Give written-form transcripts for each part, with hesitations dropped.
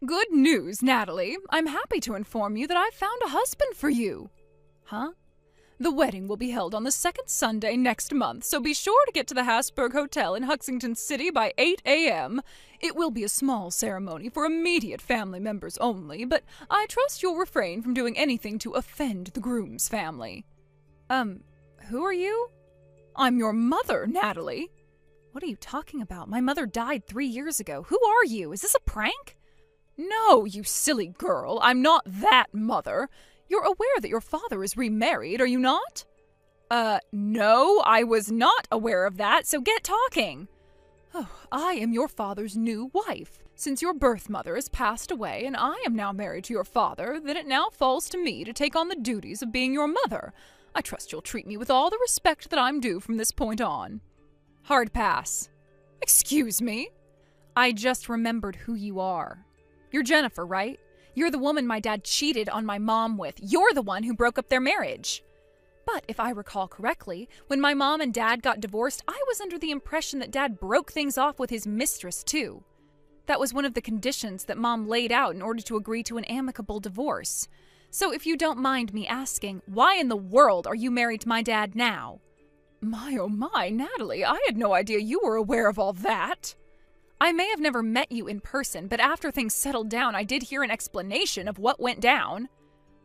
Good news, Natalie. I'm happy to inform you that I've found a husband for you. Huh? The wedding will be held on the second Sunday next month, so be sure to get to the Hasburg Hotel in Huxington City by 8 a.m. It will be a small ceremony for immediate family members only, but I trust you'll refrain from doing anything to offend the groom's family. Who are you? I'm your mother, Natalie. What are you talking about? My mother died 3 years ago. Who are you? Is this a prank? No, you silly girl. I'm not that mother. You're aware that your father is remarried, are you not? No, I was not aware of that, so get talking. Oh, I am your father's new wife. Since your birth mother has passed away and I am now married to your father, then it now falls to me to take on the duties of being your mother. I trust you'll treat me with all the respect that I'm due from this point on. Hard pass. Excuse me? I just remembered who you are. You're Jennifer, right? You're the woman my dad cheated on my mom with. You're the one who broke up their marriage. But if I recall correctly, when my mom and dad got divorced, I was under the impression that dad broke things off with his mistress, too. That was one of the conditions that mom laid out in order to agree to an amicable divorce. So if you don't mind me asking, why in the world are you married to my dad now? My, oh my, Natalie, I had no idea you were aware of all that. I may have never met you in person, but after things settled down, I did hear an explanation of what went down.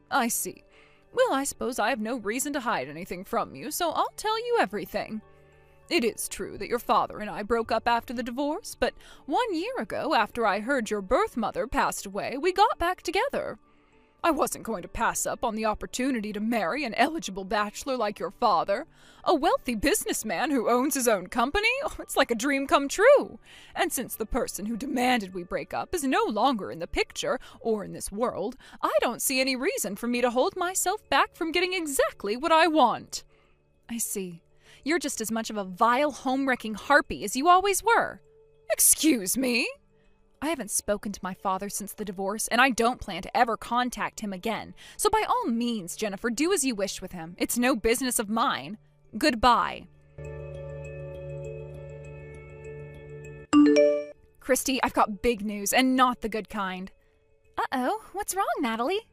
I see. Well, I suppose I have no reason to hide anything from you, so I'll tell you everything. It is true that your father and I broke up after the divorce, but 1 year ago, after I heard your birth mother passed away, we got back together. I wasn't going to pass up on the opportunity to marry an eligible bachelor like your father, a wealthy businessman who owns his own company. Oh, it's like a dream come true. And since the person who demanded we break up is no longer in the picture or in this world, I don't see any reason for me to hold myself back from getting exactly what I want. I see. You're just as much of a vile, home-wrecking harpy as you always were. Excuse me? I haven't spoken to my father since the divorce, and I don't plan to ever contact him again. So by all means, Jennifer, do as you wish with him. It's no business of mine. Goodbye. Christy, I've got big news, and not the good kind. Uh-oh, what's wrong, Natalie?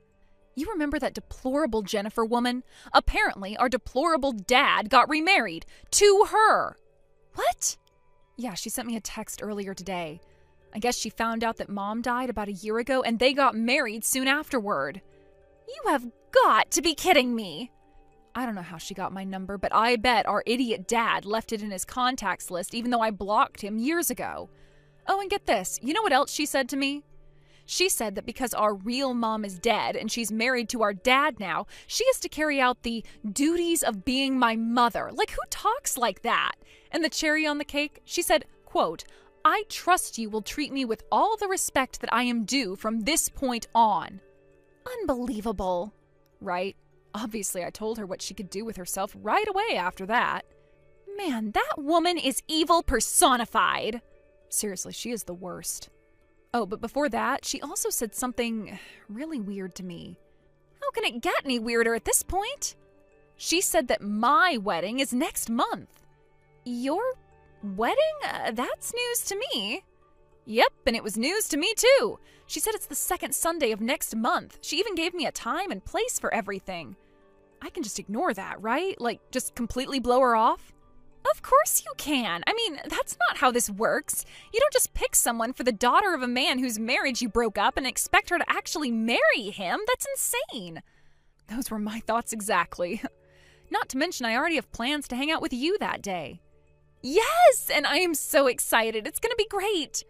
You remember that deplorable Jennifer woman? Apparently, our deplorable dad got remarried. To her. What? Yeah, she sent me a text earlier today. I guess she found out that Mom died about a year ago, and they got married soon afterward. You have got to be kidding me. I don't know how she got my number, but I bet our idiot dad left it in his contacts list even though I blocked him years ago. Oh, and get this. You know what else she said to me? She said that because our real mom is dead and she's married to our dad now, she has to carry out the duties of being my mother. Like, who talks like that? And the cherry on the cake, she said, quote, I trust you will treat me with all the respect that I am due from this point on. Unbelievable. Right? Obviously, I told her what she could do with herself right away after that. Man, that woman is evil personified. Seriously, she is the worst. Oh, but before that, she also said something really weird to me. How can it get any weirder at this point? She said that my wedding is next month. Your wedding? That's news to me. Yep, and it was news to me too. She said it's the second Sunday of next month. She even gave me a time and place for everything. I can just ignore that, right? Like, just completely blow her off? Of course you can. I mean, that's not how this works. You don't just pick someone for the daughter of a man whose marriage you broke up and expect her to actually marry him. That's insane. Those were my thoughts exactly. Not to mention I already have plans to hang out with you that day. Yes, and I am so excited. It's going to be great.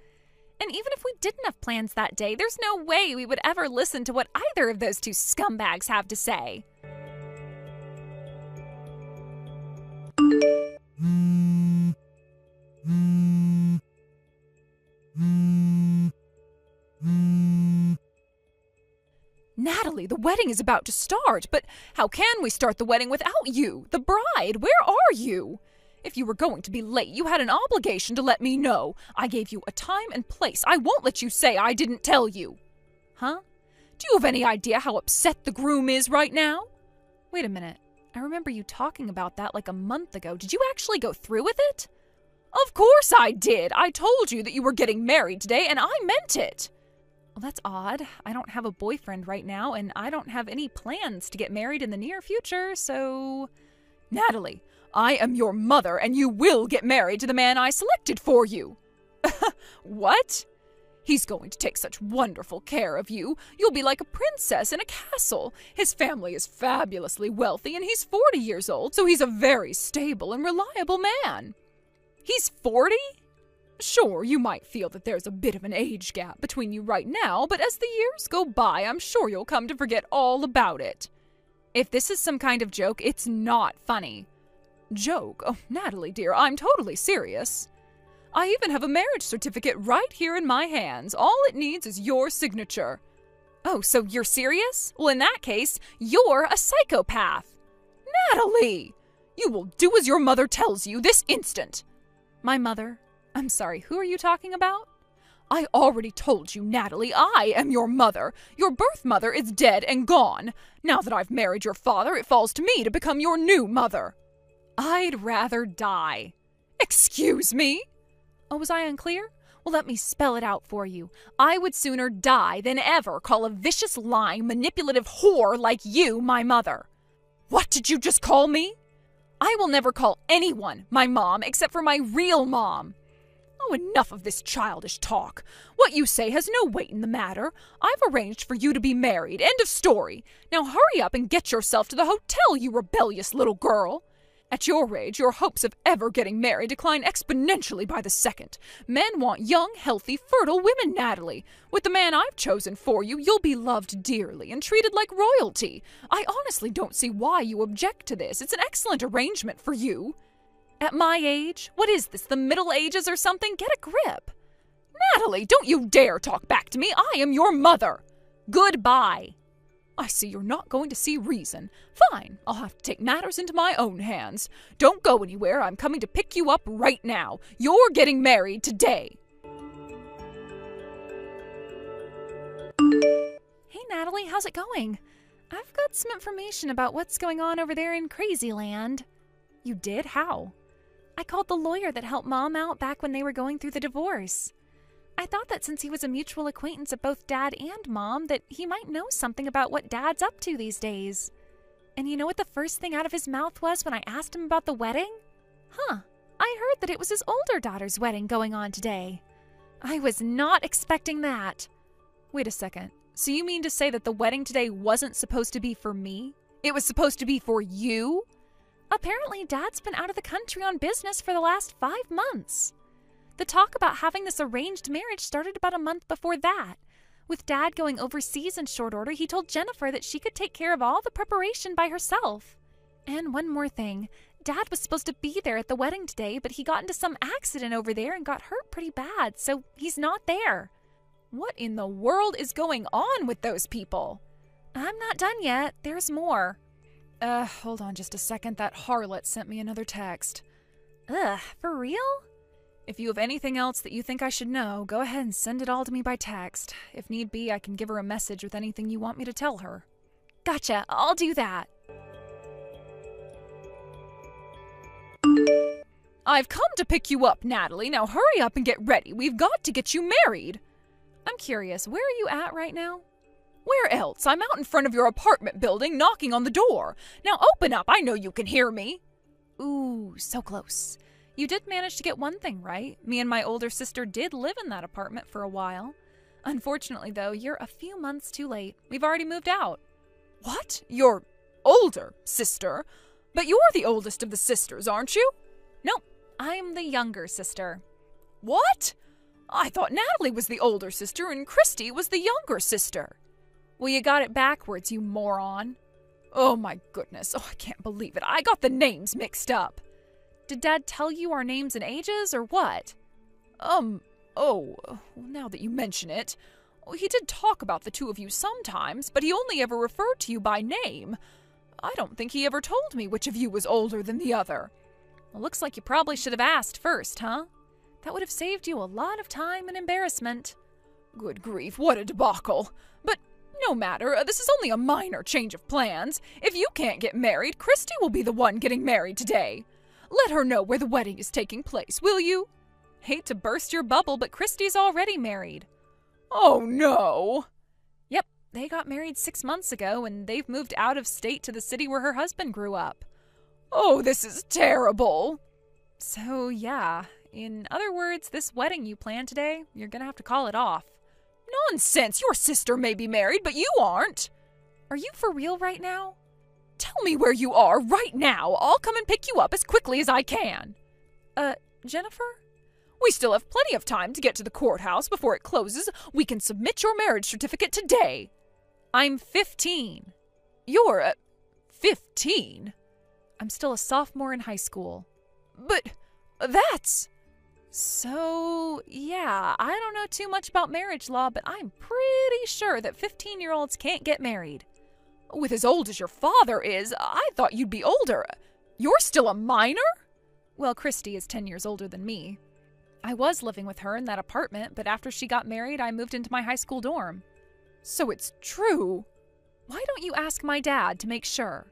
And even if we didn't have plans that day, there's no way we would ever listen to what either of those two scumbags have to say. Natalie, the wedding is about to start, but how can we start the wedding without you, the bride? Where are you? If you were going to be late, you had an obligation to let me know. I gave you a time and place. I won't let you say I didn't tell you. Huh? Do you have any idea how upset the groom is right now? Wait a minute. I remember you talking about that like a month ago. Did you actually go through with it? Of course I did. I told you that you were getting married today, and I meant it. Well, that's odd. I don't have a boyfriend right now, and I don't have any plans to get married in the near future, so... Natalie, I am your mother, and you will get married to the man I selected for you. What? He's going to take such wonderful care of you. You'll be like a princess in a castle. His family is fabulously wealthy, and he's 40 years old, so he's a very stable and reliable man. He's 40? Sure, you might feel that there's a bit of an age gap between you right now, but as the years go by, I'm sure you'll come to forget all about it. If this is some kind of joke, it's not funny. Joke? Oh, Natalie, dear, I'm totally serious. I even have a marriage certificate right here in my hands. All it needs is your signature. Oh, so you're serious? Well, in that case, you're a psychopath. Natalie! You will do as your mother tells you this instant. My mother? I'm sorry, who are you talking about? I already told you, Natalie, I am your mother. Your birth mother is dead and gone. Now that I've married your father, it falls to me to become your new mother. I'd rather die. Excuse me? Oh, was I unclear? Well, let me spell it out for you. I would sooner die than ever call a vicious, lying, manipulative whore like you my mother. What did you just call me? I will never call anyone my mom except for my real mom. Oh, enough of this childish talk. What you say has no weight in the matter. I've arranged for you to be married. End of story. Now hurry up and get yourself to the hotel, you rebellious little girl. At your age, your hopes of ever getting married decline exponentially by the second. Men want young, healthy, fertile women, Natalie. With the man I've chosen for you, you'll be loved dearly and treated like royalty. I honestly don't see why you object to this. It's an excellent arrangement for you. At my age? What is this, the Middle Ages or something? Get a grip. Natalie, don't you dare talk back to me. I am your mother. Goodbye. I see you're not going to see reason. Fine, I'll have to take matters into my own hands. Don't go anywhere. I'm coming to pick you up right now. You're getting married today. Hey, Natalie, how's it going? I've got some information about what's going on over there in Crazyland. You did? How? I called the lawyer that helped Mom out back when they were going through the divorce. I thought that since he was a mutual acquaintance of both Dad and Mom, that he might know something about what Dad's up to these days. And you know what the first thing out of his mouth was when I asked him about the wedding? Huh, I heard that it was his older daughter's wedding going on today. I was not expecting that. Wait a second, so you mean to say that the wedding today wasn't supposed to be for me? It was supposed to be for you? Apparently, Dad's been out of the country on business for the last 5 months. The talk about having this arranged marriage started about a month before that. With Dad going overseas in short order, he told Jennifer that she could take care of all the preparation by herself. And one more thing. Dad was supposed to be there at the wedding today, but he got into some accident over there and got hurt pretty bad, so he's not there. What in the world is going on with those people? I'm not done yet. There's more. Hold on just a second. That harlot sent me another text. Ugh, for real? If you have anything else that you think I should know, go ahead and send it all to me by text. If need be, I can give her a message with anything you want me to tell her. Gotcha, I'll do that. I've come to pick you up, Natalie. Now hurry up and get ready. We've got to get you married. I'm curious, where are you at right now? Where else? I'm out in front of your apartment building knocking on the door. Now open up, I know you can hear me. Ooh, so close. You did manage to get one thing right. Me and my older sister did live in that apartment for a while. Unfortunately, though, you're a few months too late. We've already moved out. What? Your older sister? But you're the oldest of the sisters, aren't you? Nope, I'm the younger sister. What? I thought Natalie was the older sister and Christy was the younger sister. Well, you got it backwards, you moron. Oh my goodness, I can't believe it. I got the names mixed up. Did Dad tell you our names and ages, or what? Now that you mention it, he did talk about the two of you sometimes, but he only ever referred to you by name. I don't think he ever told me which of you was older than the other. Well, looks like you probably should have asked first, huh? That would have saved you a lot of time and embarrassment. Good grief, what a debacle. But no matter, this is only a minor change of plans. If you can't get married, Christy will be the one getting married today. Let her know where the wedding is taking place, will you? Hate to burst your bubble, but Christy's already married. Oh no! Yep, they got married 6 months ago and they've moved out of state to the city where her husband grew up. Oh, this is terrible! So, yeah, in other words, this wedding you planned today, you're gonna have to call it off. Nonsense! Your sister may be married, but you aren't! Are you for real right now? Tell me where you are right now. I'll come and pick you up as quickly as I can. Jennifer? We still have plenty of time to get to the courthouse before it closes. We can submit your marriage certificate today. I'm 15. You're, 15? I'm still a sophomore in high school. But that's... So, yeah, I don't know too much about marriage law, but I'm pretty sure that 15-year-olds can't get married. With as old as your father is, I thought you'd be older. You're still a minor? Well, Christy is 10 years older than me. I was living with her in that apartment, but after she got married, I moved into my high school dorm. So it's true. Why don't you ask my dad to make sure?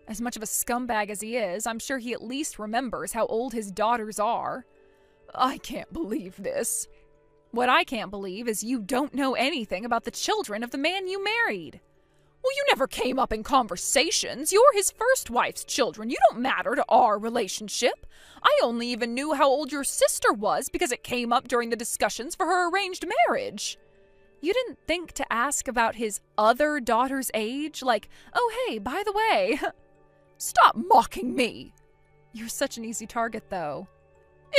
As much of a scumbag as he is, I'm sure he at least remembers how old his daughters are. I can't believe this. What I can't believe is you don't know anything about the children of the man you married. Well, you never came up in conversations. You're his first wife's children. You don't matter to our relationship. I only even knew how old your sister was because it came up during the discussions for her arranged marriage. You didn't think to ask about his other daughter's age? Like, oh, hey, by the way. Stop mocking me. You're such an easy target, though.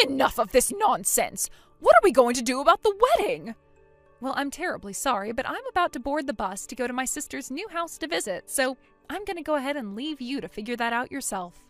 Enough of this nonsense! What are we going to do about the wedding? Well, I'm terribly sorry, but I'm about to board the bus to go to my sister's new house to visit, so I'm going to go ahead and leave you to figure that out yourself.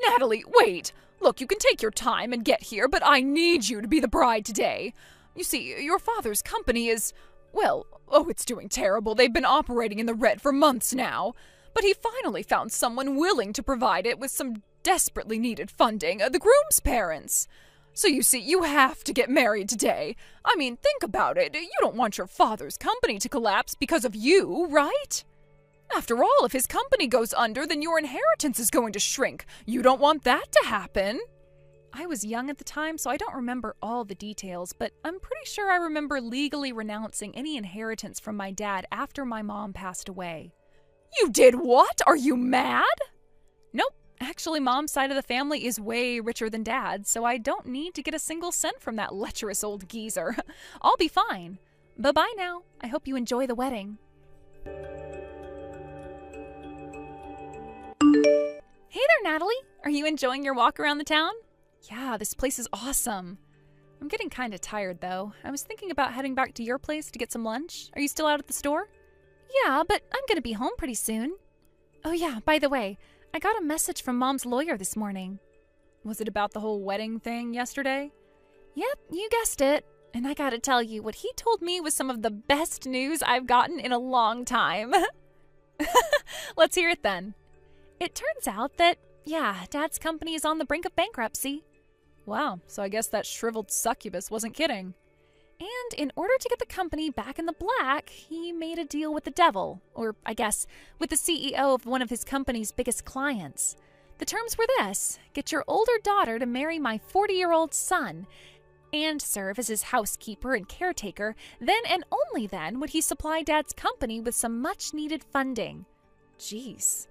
Natalie, wait! Look, you can take your time and get here, but I need you to be the bride today. You see, your father's company is, well, it's doing terrible. They've been operating in the red for months now. But he finally found someone willing to provide it with some desperately needed funding, the groom's parents. So you see, you have to get married today. I mean, think about it. You don't want your father's company to collapse because of you, right? After all, if his company goes under, then your inheritance is going to shrink. You don't want that to happen. I was young at the time, so I don't remember all the details, but I'm pretty sure I remember legally renouncing any inheritance from my dad after my mom passed away. You did what? Are you mad? Nope. Actually, Mom's side of the family is way richer than Dad's, so I don't need to get a single cent from that lecherous old geezer. I'll be fine. Bye-bye now. I hope you enjoy the wedding. Hey there, Natalie. Are you enjoying your walk around the town? Yeah, this place is awesome. I'm getting kind of tired, though. I was thinking about heading back to your place to get some lunch. Are you still out at the store? Yeah, but I'm gonna be home pretty soon. Oh yeah, by the way, I got a message from Mom's lawyer this morning. Was it about the whole wedding thing yesterday? Yep, you guessed it. And I gotta tell you, what he told me was some of the best news I've gotten in a long time. Let's hear it then. It turns out that, yeah, Dad's company is on the brink of bankruptcy. Wow, so I guess that shriveled succubus wasn't kidding. And in order to get the company back in the black, he made a deal with the devil, or I guess, with the CEO of one of his company's biggest clients. The terms were this: get your older daughter to marry my 40-year-old son, and serve as his housekeeper and caretaker. Then and only then would he supply Dad's company with some much-needed funding. Jeez.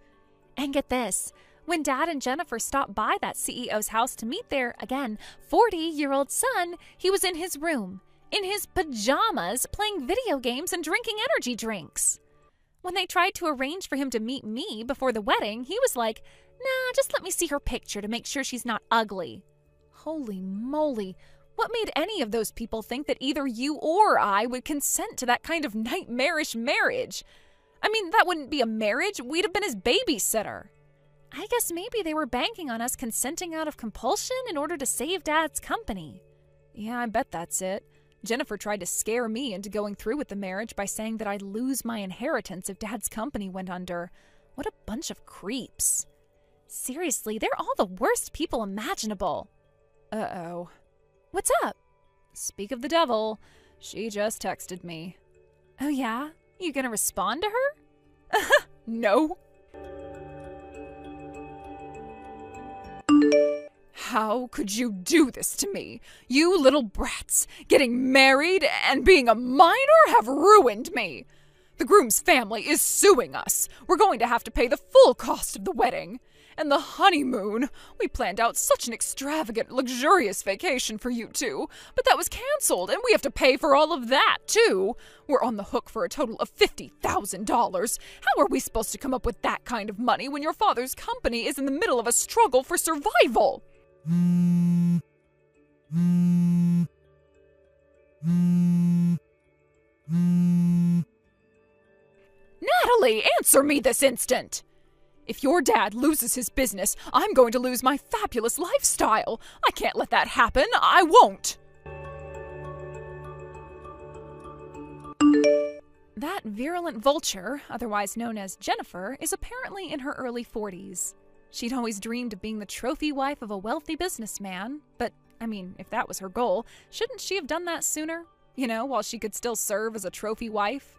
And get this. When Dad and Jennifer stopped by that CEO's house to meet their, again, 40-year-old son, he was in his room, in his pajamas, playing video games and drinking energy drinks. When they tried to arrange for him to meet me before the wedding, he was like, nah, just let me see her picture to make sure she's not ugly. Holy moly, what made any of those people think that either you or I would consent to that kind of nightmarish marriage? I mean, that wouldn't be a marriage, we'd have been his babysitter. I guess maybe they were banking on us consenting out of compulsion in order to save Dad's company. Yeah, I bet that's it. Jennifer tried to scare me into going through with the marriage by saying that I'd lose my inheritance if Dad's company went under. What a bunch of creeps. Seriously, they're all the worst people imaginable. Uh-oh. What's up? Speak of the devil. She just texted me. Oh yeah? You gonna respond to her? No. How could you do this to me? You little brats, getting married and being a minor have ruined me. The groom's family is suing us. We're going to have to pay the full cost of the wedding. And the honeymoon. We planned out such an extravagant, luxurious vacation for you two, but that was canceled, and we have to pay for all of that, too. We're on the hook for a total of $50,000. How are we supposed to come up with that kind of money when your father's company is in the middle of a struggle for survival? Natalie, answer me this instant! If your dad loses his business, I'm going to lose my fabulous lifestyle. I can't let that happen. I won't. That virulent vulture, otherwise known as Jennifer, is apparently in her early 40s. She'd always dreamed of being the trophy wife of a wealthy businessman, but, if that was her goal, shouldn't she have done that sooner? While she could still serve as a trophy wife?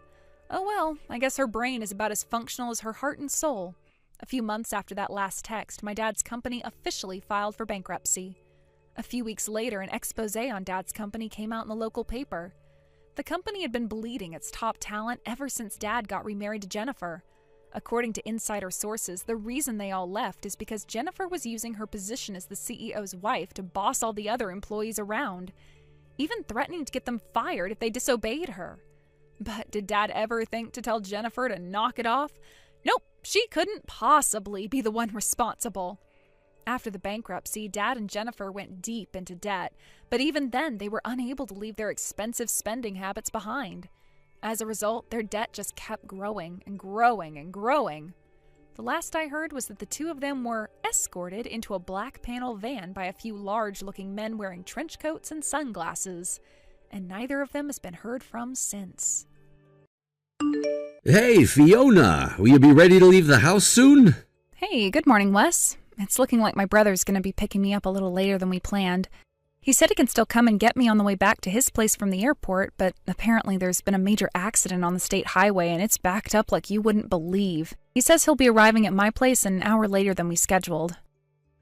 Oh well, I guess her brain is about as functional as her heart and soul. A few months after that last text, my dad's company officially filed for bankruptcy. A few weeks later, an expose on Dad's company came out in the local paper. The company had been bleeding its top talent ever since Dad got remarried to Jennifer. According to insider sources, the reason they all left is because Jennifer was using her position as the CEO's wife to boss all the other employees around, even threatening to get them fired if they disobeyed her. But did Dad ever think to tell Jennifer to knock it off? Nope, she couldn't possibly be the one responsible. After the bankruptcy, Dad and Jennifer went deep into debt, but even then they were unable to leave their expensive spending habits behind. As a result, their debt just kept growing and growing and growing. The last I heard was that the two of them were escorted into a black panel van by a few large-looking men wearing trench coats and sunglasses, and neither of them has been heard from since. Hey, Fiona, will you be ready to leave the house soon? Hey, good morning, Wes. It's looking like my brother's going to be picking me up a little later than we planned. He said he can still come and get me on the way back to his place from the airport, but apparently there's been a major accident on the state highway and it's backed up like you wouldn't believe. He says he'll be arriving at my place an hour later than we scheduled.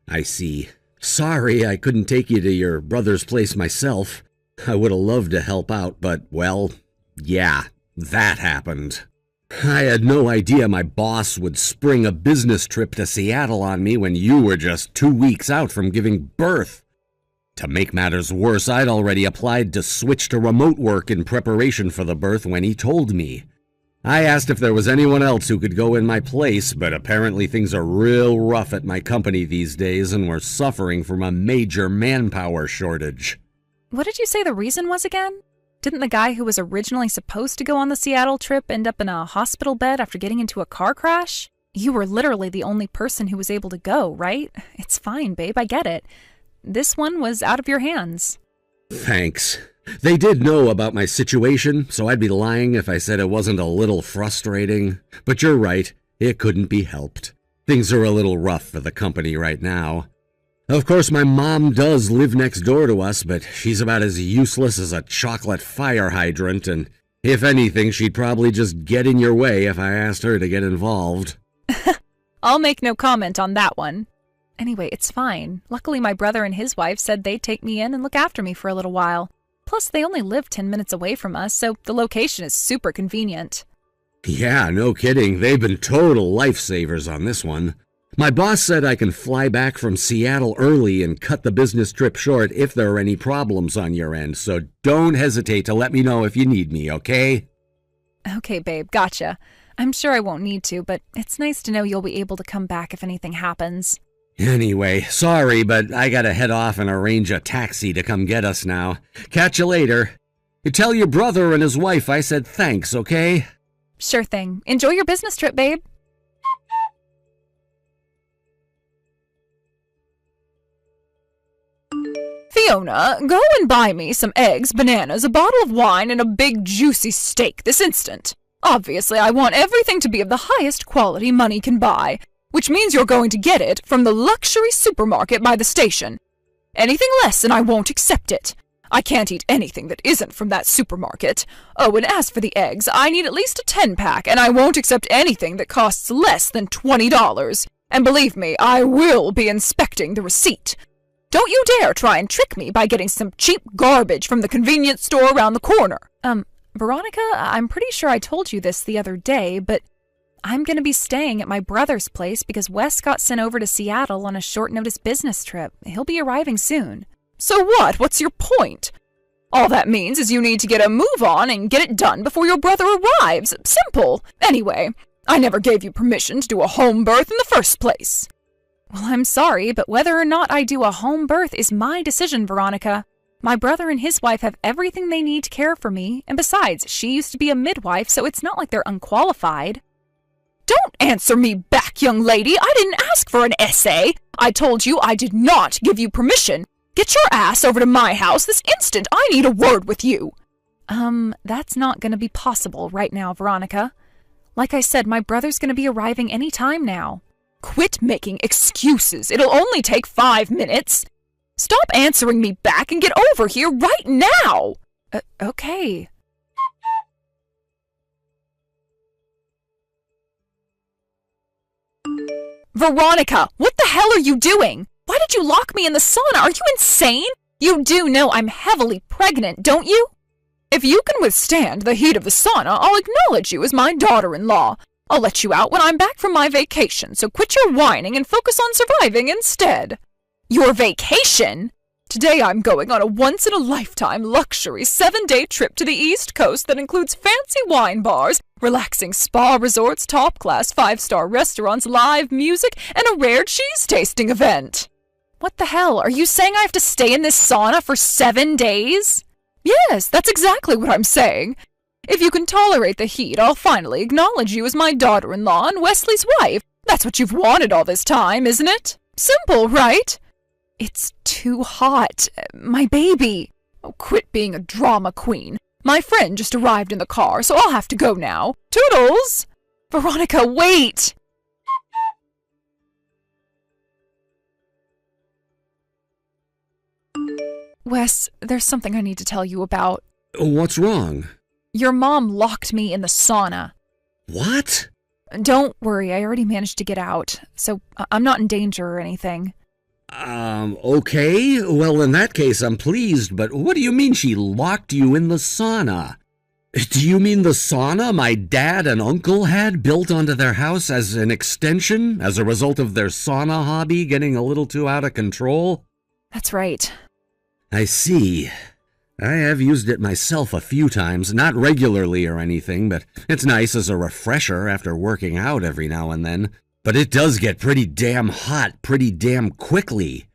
I see. Sorry I couldn't take you to your brother's place myself. I would have loved to help out, but, well, yeah, that happened. I had no idea my boss would spring a business trip to Seattle on me when you were just 2 weeks out from giving birth. To make matters worse, I'd already applied to switch to remote work in preparation for the birth when he told me. I asked if there was anyone else who could go in my place, but apparently things are real rough at my company these days and we're suffering from a major manpower shortage. What did you say the reason was again? Didn't the guy who was originally supposed to go on the Seattle trip end up in a hospital bed after getting into a car crash? You were literally the only person who was able to go, right? It's fine, babe, I get it. This one was out of your hands. Thanks. They did know about my situation, so I'd be lying if I said it wasn't a little frustrating. But you're right, it couldn't be helped. Things are a little rough for the company right now. Of course, my mom does live next door to us, but she's about as useless as a chocolate fire hydrant, and if anything, she'd probably just get in your way if I asked her to get involved. I'll make no comment on that one. Anyway, it's fine. Luckily, my brother and his wife said they'd take me in and look after me for a little while. Plus, they only live 10 minutes away from us, so the location is super convenient. Yeah, no kidding. They've been total lifesavers on this one. My boss said I can fly back from Seattle early and cut the business trip short if there are any problems on your end, so don't hesitate to let me know if you need me, okay? Okay, babe, gotcha. I'm sure I won't need to, but it's nice to know you'll be able to come back if anything happens. Anyway, sorry, but I gotta head off and arrange a taxi to come get us now. Catch you later. You tell your brother and his wife I said thanks, okay? Sure thing. Enjoy your business trip, babe. Fiona, go and buy me some eggs, bananas, a bottle of wine, and a big juicy steak this instant. Obviously, I want everything to be of the highest quality money can buy, which means you're going to get it from the luxury supermarket by the station. Anything less and I won't accept it. I can't eat anything that isn't from that supermarket. Oh, and as for the eggs, I need at least a 10-pack, and I won't accept anything that costs less than $20. And believe me, I will be inspecting the receipt. Don't you dare try and trick me by getting some cheap garbage from the convenience store around the corner. Veronica, I'm pretty sure I told you this the other day, but I'm going to be staying at my brother's place because Wes got sent over to Seattle on a short-notice business trip. He'll be arriving soon. So what? What's your point? All that means is you need to get a move on and get it done before your brother arrives. Simple. Anyway, I never gave you permission to do a home birth in the first place. Well, I'm sorry, but whether or not I do a home birth is my decision, Veronica. My brother and his wife have everything they need to care for me, and besides, she used to be a midwife, so it's not like they're unqualified. Don't answer me back, young lady. I didn't ask for an essay. I told you I did not give you permission. Get your ass over to my house this instant. I need a word with you. That's not going to be possible right now, Veronica. Like I said, my brother's going to be arriving any time now. Quit making excuses. It'll only take 5 minutes. Stop answering me back and get over here right now. Okay. Veronica, what the hell are you doing? Why did you lock me in the sauna? Are you insane? You do know I'm heavily pregnant, don't you? If you can withstand the heat of the sauna, I'll acknowledge you as my daughter-in-law. I'll let you out when I'm back from my vacation, so quit your whining and focus on surviving instead. Your vacation? Today I'm going on a once-in-a-lifetime luxury 7-day trip to the East Coast that includes fancy wine bars, relaxing spa resorts, top-class 5-star restaurants, live music, and a rare cheese-tasting event. What the hell? Are you saying I have to stay in this sauna for 7 days? Yes, that's exactly what I'm saying. If you can tolerate the heat, I'll finally acknowledge you as my daughter-in-law and Wesley's wife. That's what you've wanted all this time, isn't it? Simple, right? It's too hot. My baby. Oh, quit being a drama queen. My friend just arrived in the car, so I'll have to go now. Toodles! Veronica, wait! Wes, there's something I need to tell you about. What's wrong? Your mom locked me in the sauna. What? Don't worry, I already managed to get out, so I'm not in danger or anything. Okay. Well, in that case, I'm pleased, but what do you mean she locked you in the sauna? Do you mean the sauna my dad and uncle had built onto their house as an extension, as a result of their sauna hobby getting a little too out of control? That's right. I see. I have used it myself a few times, not regularly or anything, but it's nice as a refresher after working out every now and then. But it does get pretty damn hot pretty damn quickly.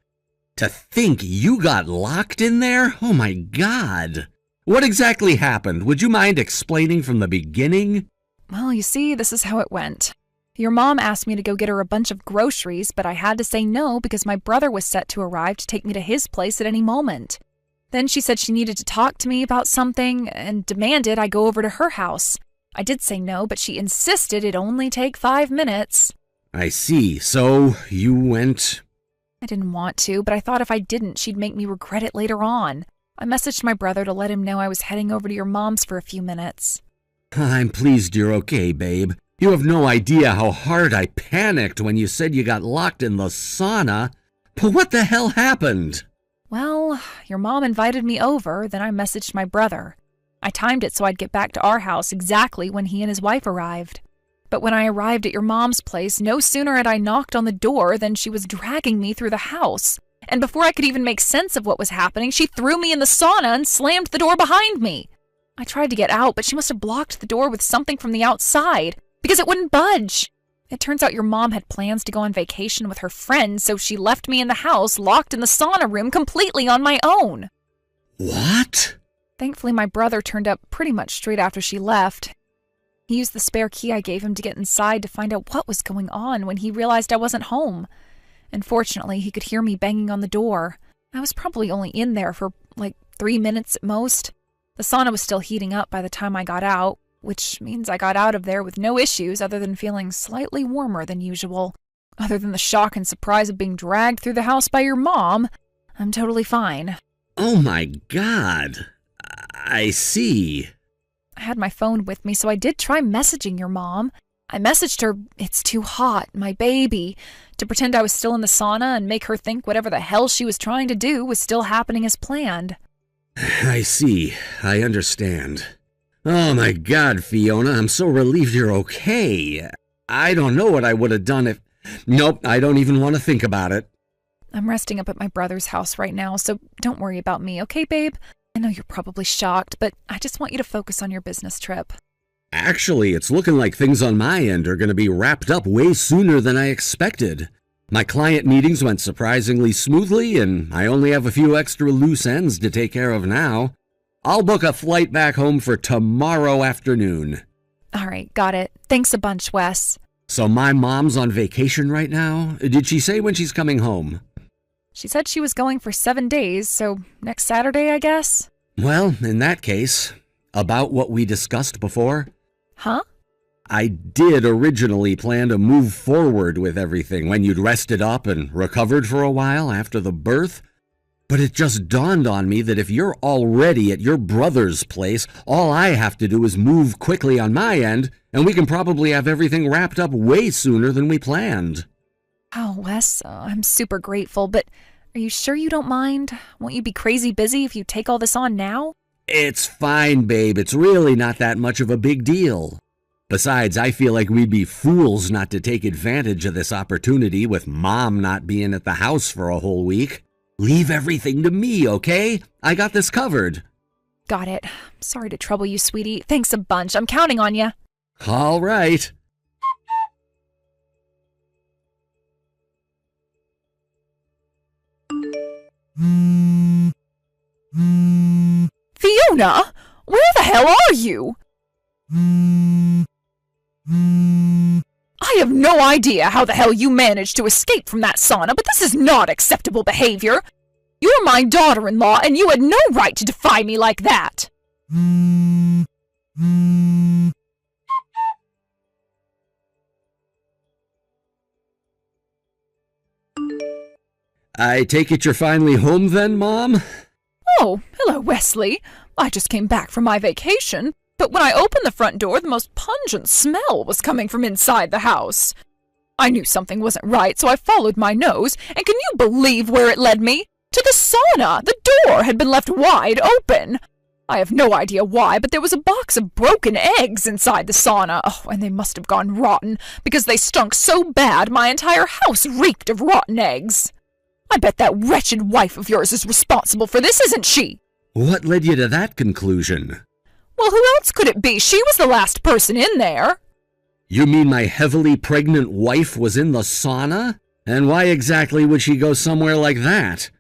To think you got locked in there? Oh my God. What exactly happened? Would you mind explaining from the beginning? Well, you see, this is how it went. Your mom asked me to go get her a bunch of groceries, but I had to say no because my brother was set to arrive to take me to his place at any moment. Then she said she needed to talk to me about something and demanded I go over to her house. I did say no, but she insisted it'd only take 5 minutes. I see. So you went... I didn't want to, but I thought if I didn't, she'd make me regret it later on. I messaged my brother to let him know I was heading over to your mom's for a few minutes. I'm pleased you're okay, babe. You have no idea how hard I panicked when you said you got locked in the sauna. But what the hell happened? Well, your mom invited me over, then I messaged my brother. I timed it so I'd get back to our house exactly when he and his wife arrived. But when I arrived at your mom's place, no sooner had I knocked on the door than she was dragging me through the house. And before I could even make sense of what was happening, she threw me in the sauna and slammed the door behind me. I tried to get out, but she must have blocked the door with something from the outside, because it wouldn't budge. It turns out your mom had plans to go on vacation with her friends, so she left me in the house, locked in the sauna room, completely on my own. What? Thankfully, my brother turned up pretty much straight after she left. He used the spare key I gave him to get inside to find out what was going on when he realized I wasn't home. And fortunately, he could hear me banging on the door. I was probably only in there for like 3 minutes at most. The sauna was still heating up by the time I got out, which means I got out of there with no issues other than feeling slightly warmer than usual. Other than the shock and surprise of being dragged through the house by your mom, I'm totally fine. Oh my God. I see. I had my phone with me, so I did try messaging your mom. I messaged her, "It's too hot, my baby," to pretend I was still in the sauna and make her think whatever the hell she was trying to do was still happening as planned. I see. I understand. Oh my God, Fiona, I'm so relieved you're okay. I don't know what I would have done if... Nope, I don't even want to think about it. I'm resting up at my brother's house right now, so don't worry about me, okay, babe? I know you're probably shocked, but I just want you to focus on your business trip. Actually, it's looking like things on my end are going to be wrapped up way sooner than I expected. My client meetings went surprisingly smoothly, and I only have a few extra loose ends to take care of now. I'll book a flight back home for tomorrow afternoon. All right, got it. Thanks a bunch, Wes. So my mom's on vacation right now? Did she say when she's coming home? She said she was going for 7 days, so next Saturday, I guess? Well, in that case, about what we discussed before? Huh? I did originally plan to move forward with everything when you'd rested up and recovered for a while after the birth. But it just dawned on me that if you're already at your brother's place, all I have to do is move quickly on my end, and we can probably have everything wrapped up way sooner than we planned. Oh, Wes, I'm super grateful, but are you sure you don't mind? Won't you be crazy busy if you take all this on now? It's fine, babe. It's really not that much of a big deal. Besides, I feel like we'd be fools not to take advantage of this opportunity with Mom not being at the house for a whole week. Leave everything to me, okay? I got this covered. Got it. Sorry to trouble you, sweetie. Thanks a bunch. I'm counting on you. All right. Fiona? Where the hell are you? I have no idea how the hell you managed to escape from that sauna, but this is not acceptable behavior. You're my daughter-in-law, and you had no right to defy me like that. I take it you're finally home then, Mom? Oh, hello, Wesley. I just came back from my vacation, but when I opened the front door, the most pungent smell was coming from inside the house. I knew something wasn't right, so I followed my nose, and can you believe where it led me? To the sauna! The door had been left wide open. I have no idea why, but there was a box of broken eggs inside the sauna. Oh, and they must have gone rotten, because they stunk so bad my entire house reeked of rotten eggs. I bet that wretched wife of yours is responsible for this, isn't she? What led you to that conclusion? Well, who else could it be? She was the last person in there. You mean my heavily pregnant wife was in the sauna? And why exactly would she go somewhere like that?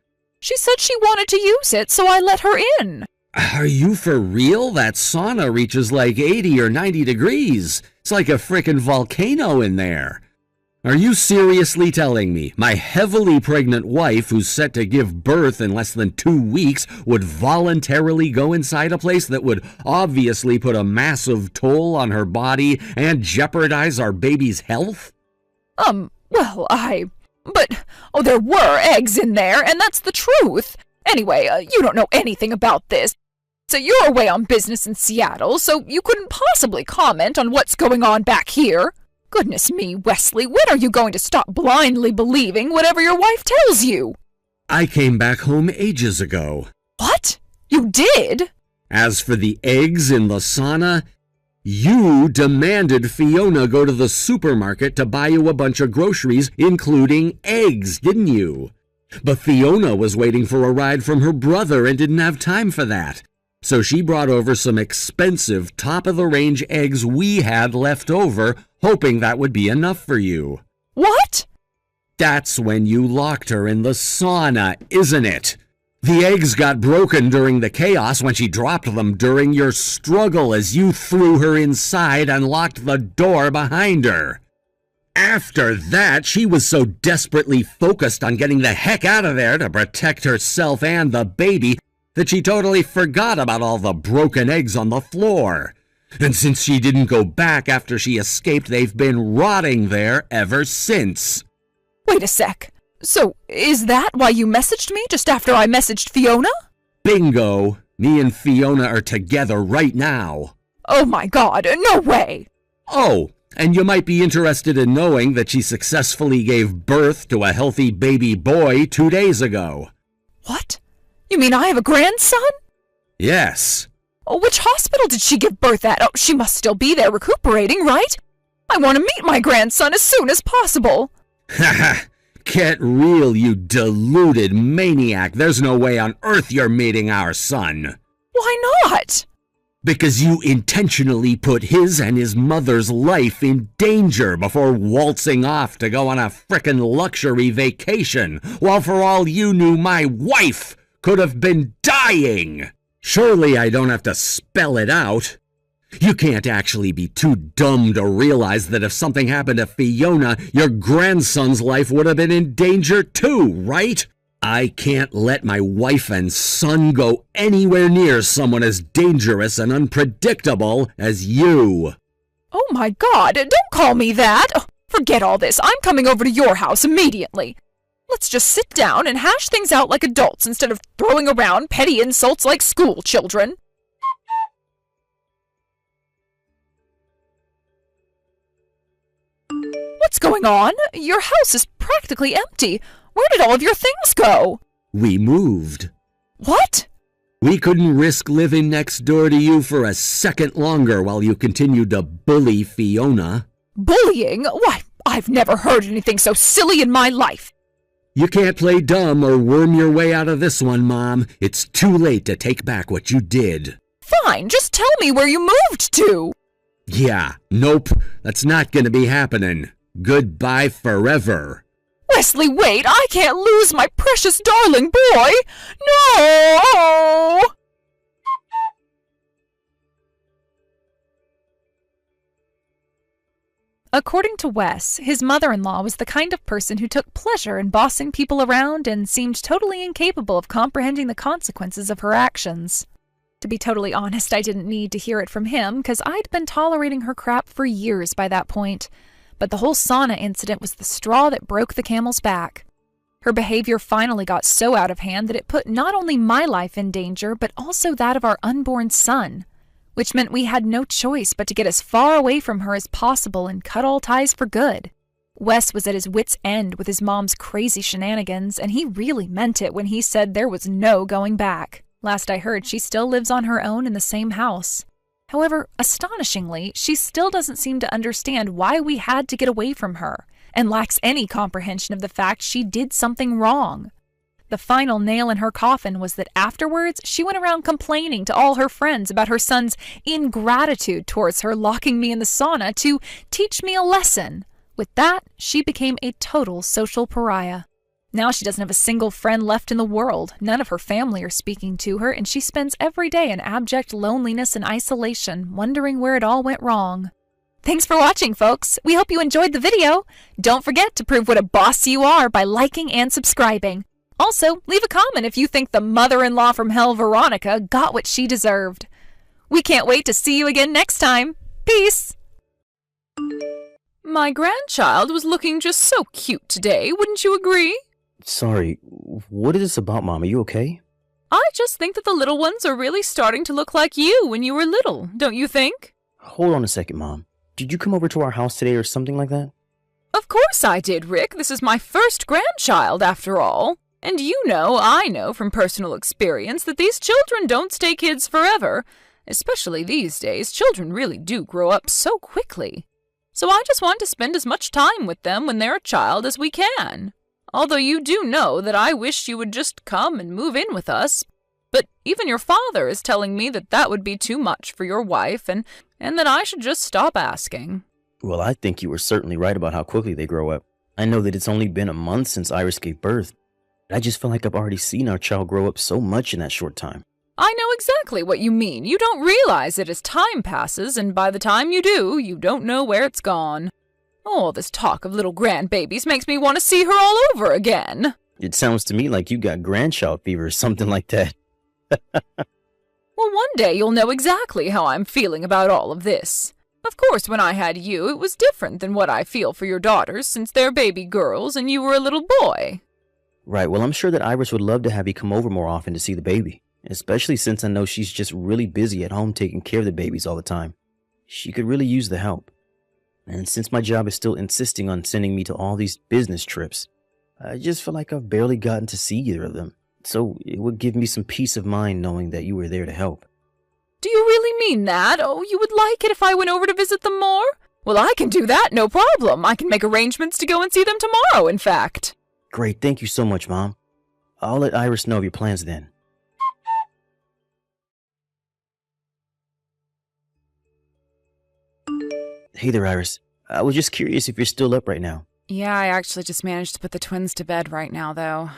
She said she wanted to use it, so I let her in. Are you for real? That sauna reaches like 80 or 90 degrees. It's like a frickin' volcano in there. Are you seriously telling me my heavily pregnant wife, who's set to give birth in less than 2 weeks, would voluntarily go inside a place that would obviously put a massive toll on her body and jeopardize our baby's health? But there were eggs in there, and that's the truth. Anyway, you don't know anything about this. So you're away on business in Seattle, so you couldn't possibly comment on what's going on back here. Goodness me, Wesley, when are you going to stop blindly believing whatever your wife tells you? I came back home ages ago. What? You did? As for the eggs in the sauna, you demanded Fiona go to the supermarket to buy you a bunch of groceries, including eggs, didn't you? But Fiona was waiting for a ride from her brother and didn't have time for that. So she brought over some expensive, top-of-the-range eggs we had left over, hoping that would be enough for you. What? That's when you locked her in the sauna, isn't it? The eggs got broken during the chaos when she dropped them during your struggle as you threw her inside and locked the door behind her. After that, she was so desperately focused on getting the heck out of there to protect herself and the baby that she totally forgot about all the broken eggs on the floor. And since she didn't go back after she escaped, they've been rotting there ever since. Wait a sec. So, is that why you messaged me just after I messaged Fiona? Bingo! Me and Fiona are together right now. Oh my God, no way! Oh, And you might be interested in knowing that she successfully gave birth to a healthy baby boy 2 days ago. What? You mean I have a grandson? Yes. Oh, which hospital did she give birth at? Oh, she must still be there recuperating, right? I want to meet my grandson as soon as possible. Haha, get real, you deluded maniac. There's no way on earth you're meeting our son. Why not? Because you intentionally put his and his mother's life in danger before waltzing off to go on a frickin' luxury vacation, while for all you knew, my wife could have been dying. Surely I don't have to spell it out. You can't actually be too dumb to realize that if something happened to Fiona, your grandson's life would have been in danger too, right? I can't let my wife and son go anywhere near someone as dangerous and unpredictable as you. Oh my God, don't call me that. Oh, forget all this. I'm coming over to your house immediately. Let's just sit down and hash things out like adults instead of throwing around petty insults like school children. What's going on? Your house is practically empty. Where did all of your things go? We moved. What? We couldn't risk living next door to you for a second longer while you continued to bully Fiona. Bullying? Why, I've never heard anything so silly in my life. You can't play dumb or worm your way out of this one, Mom. It's too late to take back what you did. Fine, just tell me where you moved to. Yeah, nope, that's not gonna be happening. Goodbye forever. Wesley, wait! I can't lose my precious darling boy! No! According to Wes, his mother-in-law was the kind of person who took pleasure in bossing people around and seemed totally incapable of comprehending the consequences of her actions. To be totally honest, I didn't need to hear it from him, because I'd been tolerating her crap for years by that point. But the whole sauna incident was the straw that broke the camel's back. Her behavior finally got so out of hand that it put not only my life in danger, but also that of our unborn son, which meant we had no choice but to get as far away from her as possible and cut all ties for good. Wes was at his wit's end with his mom's crazy shenanigans, and he really meant it when he said there was no going back. Last I heard, she still lives on her own in the same house. However, astonishingly, she still doesn't seem to understand why we had to get away from her, and lacks any comprehension of the fact she did something wrong. The final nail in her coffin was that afterwards, she went around complaining to all her friends about her son's ingratitude towards her locking me in the sauna to teach me a lesson. With that, she became a total social pariah. Now she doesn't have a single friend left in the world, none of her family are speaking to her, and she spends every day in abject loneliness and isolation, wondering where it all went wrong. Thanks for watching, folks. We hope you enjoyed the video. Don't forget to prove what a boss you are by liking and subscribing. Also, leave a comment if you think the mother-in-law from hell, Veronica, got what she deserved. We can't wait to see you again next time. Peace! My grandchild was looking just so cute today, wouldn't you agree? Sorry, what is this about, Mom? Are you okay? I just think that the little ones are really starting to look like you when you were little, don't you think? Hold on a second, Mom. Did you come over to our house today or something like that? Of course I did, Rick. This is my first grandchild, after all. And I know from personal experience that these children don't stay kids forever. Especially these days, children really do grow up so quickly. So I just want to spend as much time with them when they're a child as we can. Although you do know that I wish you would just come and move in with us. But even your father is telling me that that would be too much for your wife and that I should just stop asking. Well, I think you were certainly right about how quickly they grow up. I know that it's only been a month since Iris gave birth. But I just feel like I've already seen our child grow up so much in that short time. I know exactly what you mean. You don't realize it as time passes, and by the time you do, you don't know where it's gone. All this talk of little grandbabies makes me want to see her all over again. It sounds to me like you got grandchild fever or something like that. Well, one day you'll know exactly how I'm feeling about all of this. Of course, when I had you, it was different than what I feel for your daughters, since they're baby girls and you were a little boy. Right, well, I'm sure that Iris would love to have you come over more often to see the baby. Especially since I know she's just really busy at home taking care of the babies all the time. She could really use the help. And since my job is still insisting on sending me to all these business trips, I just feel like I've barely gotten to see either of them. So it would give me some peace of mind knowing that you were there to help. Do you really mean that? Oh, you would like it if I went over to visit them more? Well, I can do that, no problem. I can make arrangements to go and see them tomorrow, in fact. Great, thank you so much, Mom. I'll let Iris know of your plans then. Hey there, Iris. I was just curious if you're still up right now. Yeah, I actually just managed to put the twins to bed right now, though.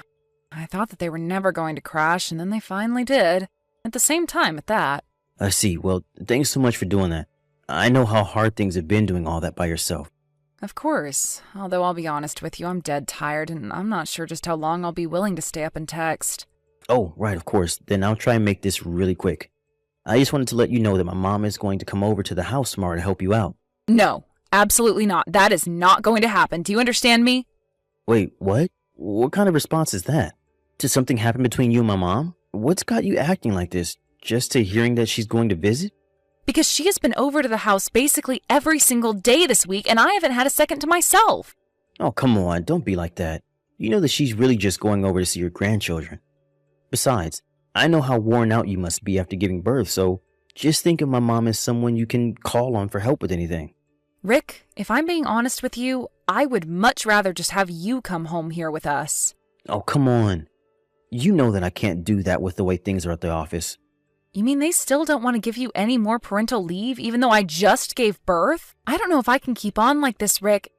I thought that they were never going to crash, and then they finally did. At the same time, at that. I see. Well, thanks so much for doing that. I know how hard things have been doing all that by yourself. Of course. Although I'll be honest with you, I'm dead tired, and I'm not sure just how long I'll be willing to stay up and text. Oh, right, of course. Then I'll try and make this really quick. I just wanted to let you know that my mom is going to come over to the house tomorrow to help you out. No, absolutely not. That is not going to happen. Do you understand me? Wait, what? What kind of response is that? Did something happen between you and my mom? What's got you acting like this? Just to hearing that she's going to visit? Because she has been over to the house basically every single day this week, and I haven't had a second to myself. Oh, come on, don't be like that. You know that she's really just going over to see your grandchildren. Besides, I know how worn out you must be after giving birth, so just think of my mom as someone you can call on for help with anything. Rick, if I'm being honest with you, I would much rather just have you come home here with us. Oh, come on. You know that I can't do that with the way things are at the office. You mean they still don't want to give you any more parental leave, even though I just gave birth? I don't know if I can keep on like this, Rick.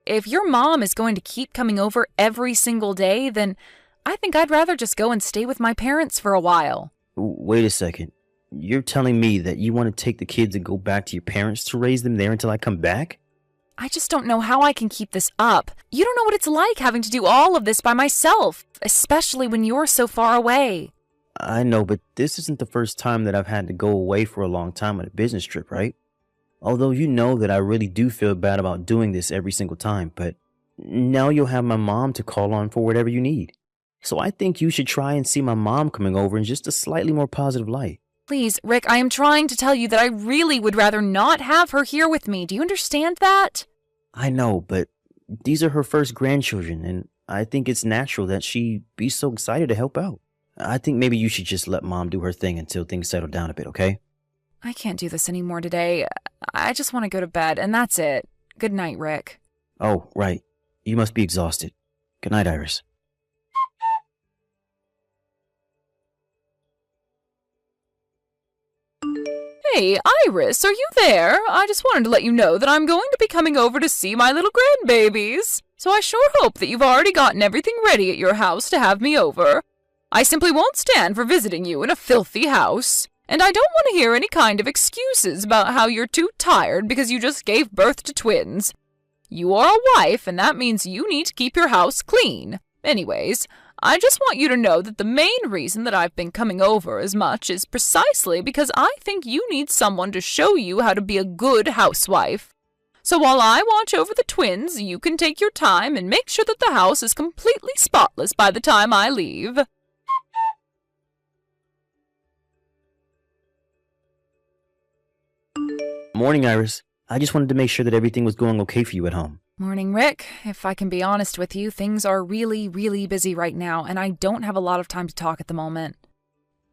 If your mom is going to keep coming over every single day, then I think I'd rather just go and stay with my parents for a while. Wait a second. You're telling me that you want to take the kids and go back to your parents to raise them there until I come back? I just don't know how I can keep this up. You don't know what it's like having to do all of this by myself, especially when you're so far away. I know, but this isn't the first time that I've had to go away for a long time on a business trip, right? Although you know that I really do feel bad about doing this every single time, but now you'll have my mom to call on for whatever you need. So I think you should try and see my mom coming over in just a slightly more positive light. Please, Rick, I am trying to tell you that I really would rather not have her here with me. Do you understand that? I know, but these are her first grandchildren, and I think it's natural that she be so excited to help out. I think maybe you should just let Mom do her thing until things settle down a bit, okay? I can't do this anymore today. I just want to go to bed, and that's it. Good night, Rick. Oh, right. You must be exhausted. Good night, Iris. Hey, Iris, are you there? I just wanted to let you know that I'm going to be coming over to see my little grandbabies. So I sure hope that you've already gotten everything ready at your house to have me over. I simply won't stand for visiting you in a filthy house. And I don't want to hear any kind of excuses about how you're too tired because you just gave birth to twins. You are a wife, and that means you need to keep your house clean. Anyways, I just want you to know that the main reason that I've been coming over as much is precisely because I think you need someone to show you how to be a good housewife. So while I watch over the twins, you can take your time and make sure that the house is completely spotless by the time I leave. Morning, Iris. I just wanted to make sure that everything was going okay for you at home. Morning, Rick. If I can be honest with you, things are really, really busy right now, and I don't have a lot of time to talk at the moment.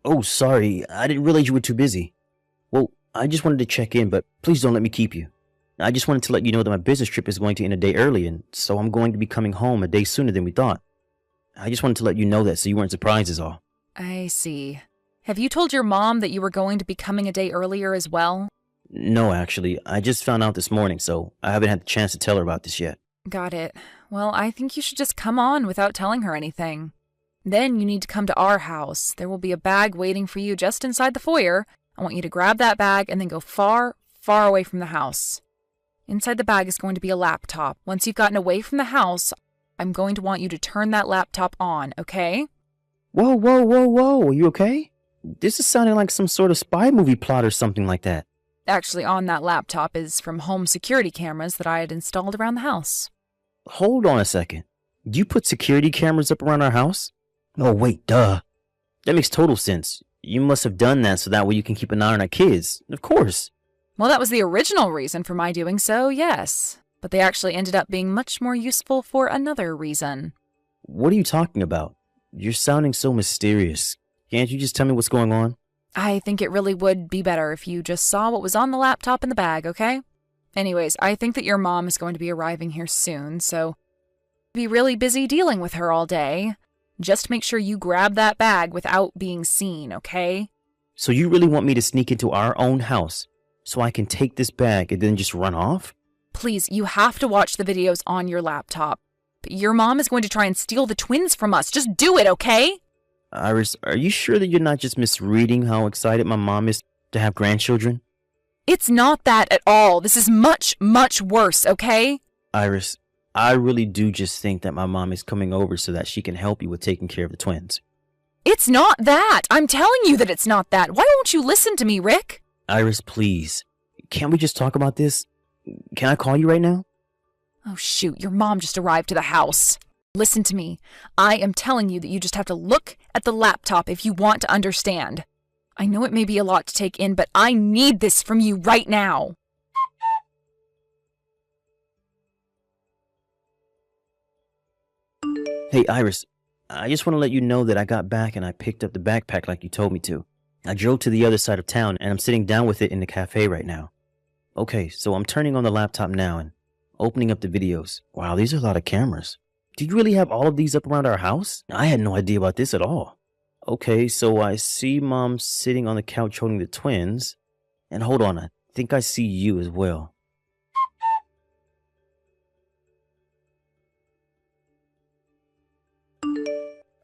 Oh, sorry. I didn't realize you were too busy. Well, I just wanted to check in, but please don't let me keep you. I just wanted to let you know that my business trip is going to end a day early, and so I'm going to be coming home a day sooner than we thought. I just wanted to let you know that so you weren't surprised is all. I see. Have you told your mom that you were going to be coming a day earlier as well? No, actually. I just found out this morning, so I haven't had the chance to tell her about this yet. Got it. Well, I think you should just come on without telling her anything. Then you need to come to our house. There will be a bag waiting for you just inside the foyer. I want you to grab that bag and then go far, far away from the house. Inside the bag is going to be a laptop. Once you've gotten away from the house, I'm going to want you to turn that laptop on, okay? Whoa, whoa, whoa, whoa. Are you okay? This is sounding like some sort of spy movie plot or something like that. Actually, on that laptop is from home security cameras that I had installed around the house. Hold on a second. You put security cameras up around our house? Oh, wait, duh. That makes total sense. You must have done that so that way you can keep an eye on our kids. Of course. Well, that was the original reason for my doing so, yes. But they actually ended up being much more useful for another reason. What are you talking about? You're sounding so mysterious. Can't you just tell me what's going on? I think it really would be better if you just saw what was on the laptop in the bag, okay? Anyways, I think that your mom is going to be arriving here soon, so be really busy dealing with her all day. Just make sure you grab that bag without being seen, okay? So you really want me to sneak into our own house so I can take this bag and then just run off? Please, you have to watch the videos on your laptop. Your mom is going to try and steal the twins from us. Just do it, okay? Iris, are you sure that you're not just misreading how excited my mom is to have grandchildren? It's not that at all. This is much, much worse, okay? Iris, I really do just think that my mom is coming over so that she can help you with taking care of the twins. It's not that. I'm telling you that it's not that. Why won't you listen to me, Rick? Iris, please. Can't we just talk about this? Can I call you right now? Oh, shoot. Your mom just arrived to the house. Listen to me. I am telling you that you just have to look at the laptop if you want to understand. I know it may be a lot to take in, but I need this from you right now. Hey, Iris, I just want to let you know that I got back and I picked up the backpack like you told me to. I drove to the other side of town and I'm sitting down with it in the cafe right now. Okay, so I'm turning on the laptop now and opening up the videos. Wow, these are a lot of cameras. Do you really have all of these up around our house? I had no idea about this at all. Okay, so I see Mom sitting on the couch holding the twins. And hold on, I think I see you as well.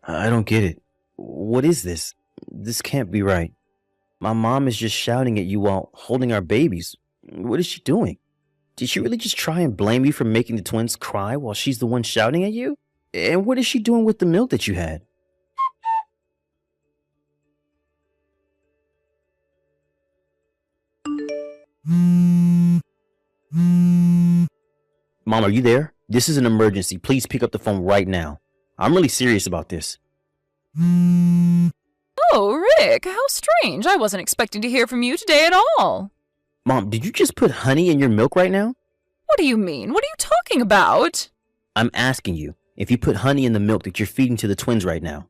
I don't get it. What is this? This can't be right. My mom is just shouting at you while holding our babies. What is she doing? Did she really just try and blame you for making the twins cry while she's the one shouting at you? And what is she doing with the milk that you had? Mom, are you there? This is an emergency. Please pick up the phone right now. I'm really serious about this. Oh, Rick, how strange. I wasn't expecting to hear from you today at all. Mom, did you just put honey in your milk right now? What do you mean? What are you talking about? I'm asking you if you put honey in the milk that you're feeding to the twins right now.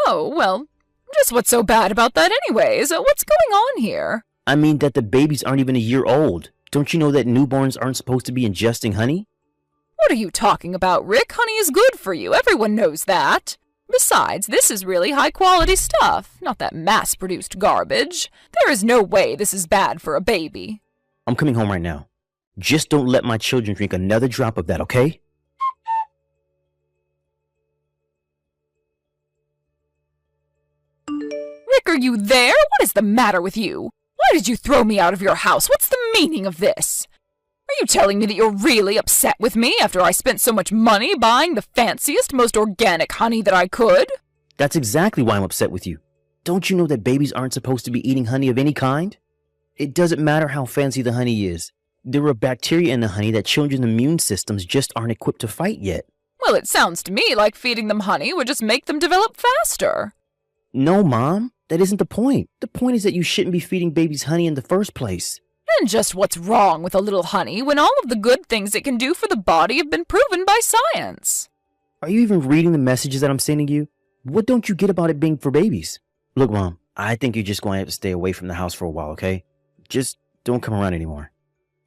Oh, well, just what's so bad about that anyways? What's going on here? I mean that the babies aren't even a year old. Don't you know that newborns aren't supposed to be ingesting honey? What are you talking about, Rick? Honey is good for you. Everyone knows that. Besides, this is really high-quality stuff, not that mass-produced garbage. There is no way this is bad for a baby. I'm coming home right now. Just don't let my children drink another drop of that, okay? Rick, are you there? What is the matter with you? Why did you throw me out of your house? What's the meaning of this? Are you telling me that you're really upset with me after I spent so much money buying the fanciest, most organic honey that I could? That's exactly why I'm upset with you. Don't you know that babies aren't supposed to be eating honey of any kind? It doesn't matter how fancy the honey is. There are bacteria in the honey that children's immune systems just aren't equipped to fight yet. Well, it sounds to me like feeding them honey would just make them develop faster. No, Mom. That isn't the point. The point is that you shouldn't be feeding babies honey in the first place. And just what's wrong with a little honey when all of the good things it can do for the body have been proven by science? Are you even reading the messages that I'm sending you? What don't you get about it being for babies? Look, Mom, I think you're just going to have to stay away from the house for a while, okay? Just don't come around anymore.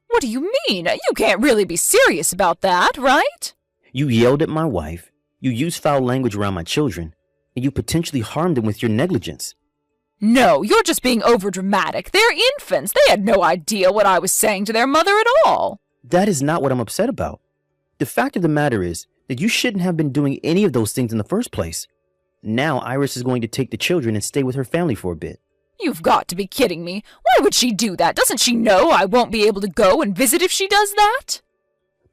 What do you mean? You can't really be serious about that, right? You yelled at my wife, you used foul language around my children, and you potentially harmed them with your negligence. No, you're just being overdramatic. They're infants. They had no idea what I was saying to their mother at all. That is not what I'm upset about. The fact of the matter is that you shouldn't have been doing any of those things in the first place. Now Iris is going to take the children and stay with her family for a bit. You've got to be kidding me. Why would she do that? Doesn't she know I won't be able to go and visit if she does that?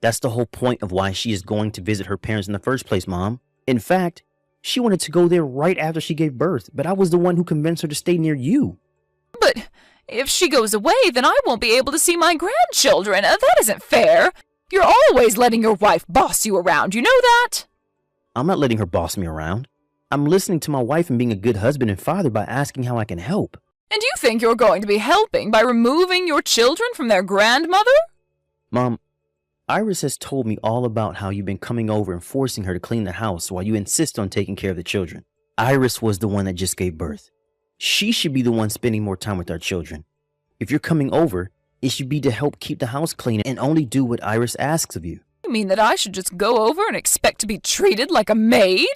That's the whole point of why she is going to visit her parents in the first place, Mom. In fact, she wanted to go there right after she gave birth, but I was the one who convinced her to stay near you. But if she goes away, then I won't be able to see my grandchildren. That isn't fair. You're always letting your wife boss you around, you know that? I'm not letting her boss me around. I'm listening to my wife and being a good husband and father by asking how I can help. And you think you're going to be helping by removing your children from their grandmother? Mom, Iris has told me all about how you've been coming over and forcing her to clean the house while you insist on taking care of the children. Iris was the one that just gave birth. She should be the one spending more time with our children. If you're coming over, it should be to help keep the house clean and only do what Iris asks of you. You mean that I should just go over and expect to be treated like a maid?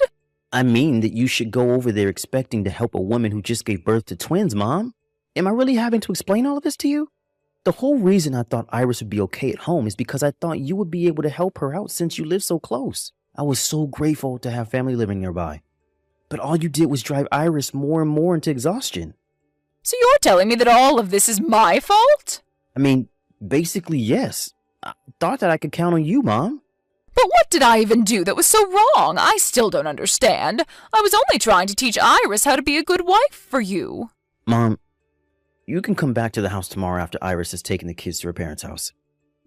I mean that you should go over there expecting to help a woman who just gave birth to twins, Mom. Am I really having to explain all of this to you? The whole reason I thought Iris would be okay at home is because I thought you would be able to help her out since you live so close. I was so grateful to have family living nearby. But all you did was drive Iris more and more into exhaustion. So you're telling me that all of this is my fault? I mean, basically, yes. I thought that I could count on you, Mom. But what did I even do that was so wrong? I still don't understand. I was only trying to teach Iris how to be a good wife for you. Mom, you can come back to the house tomorrow after Iris has taken the kids to her parents' house.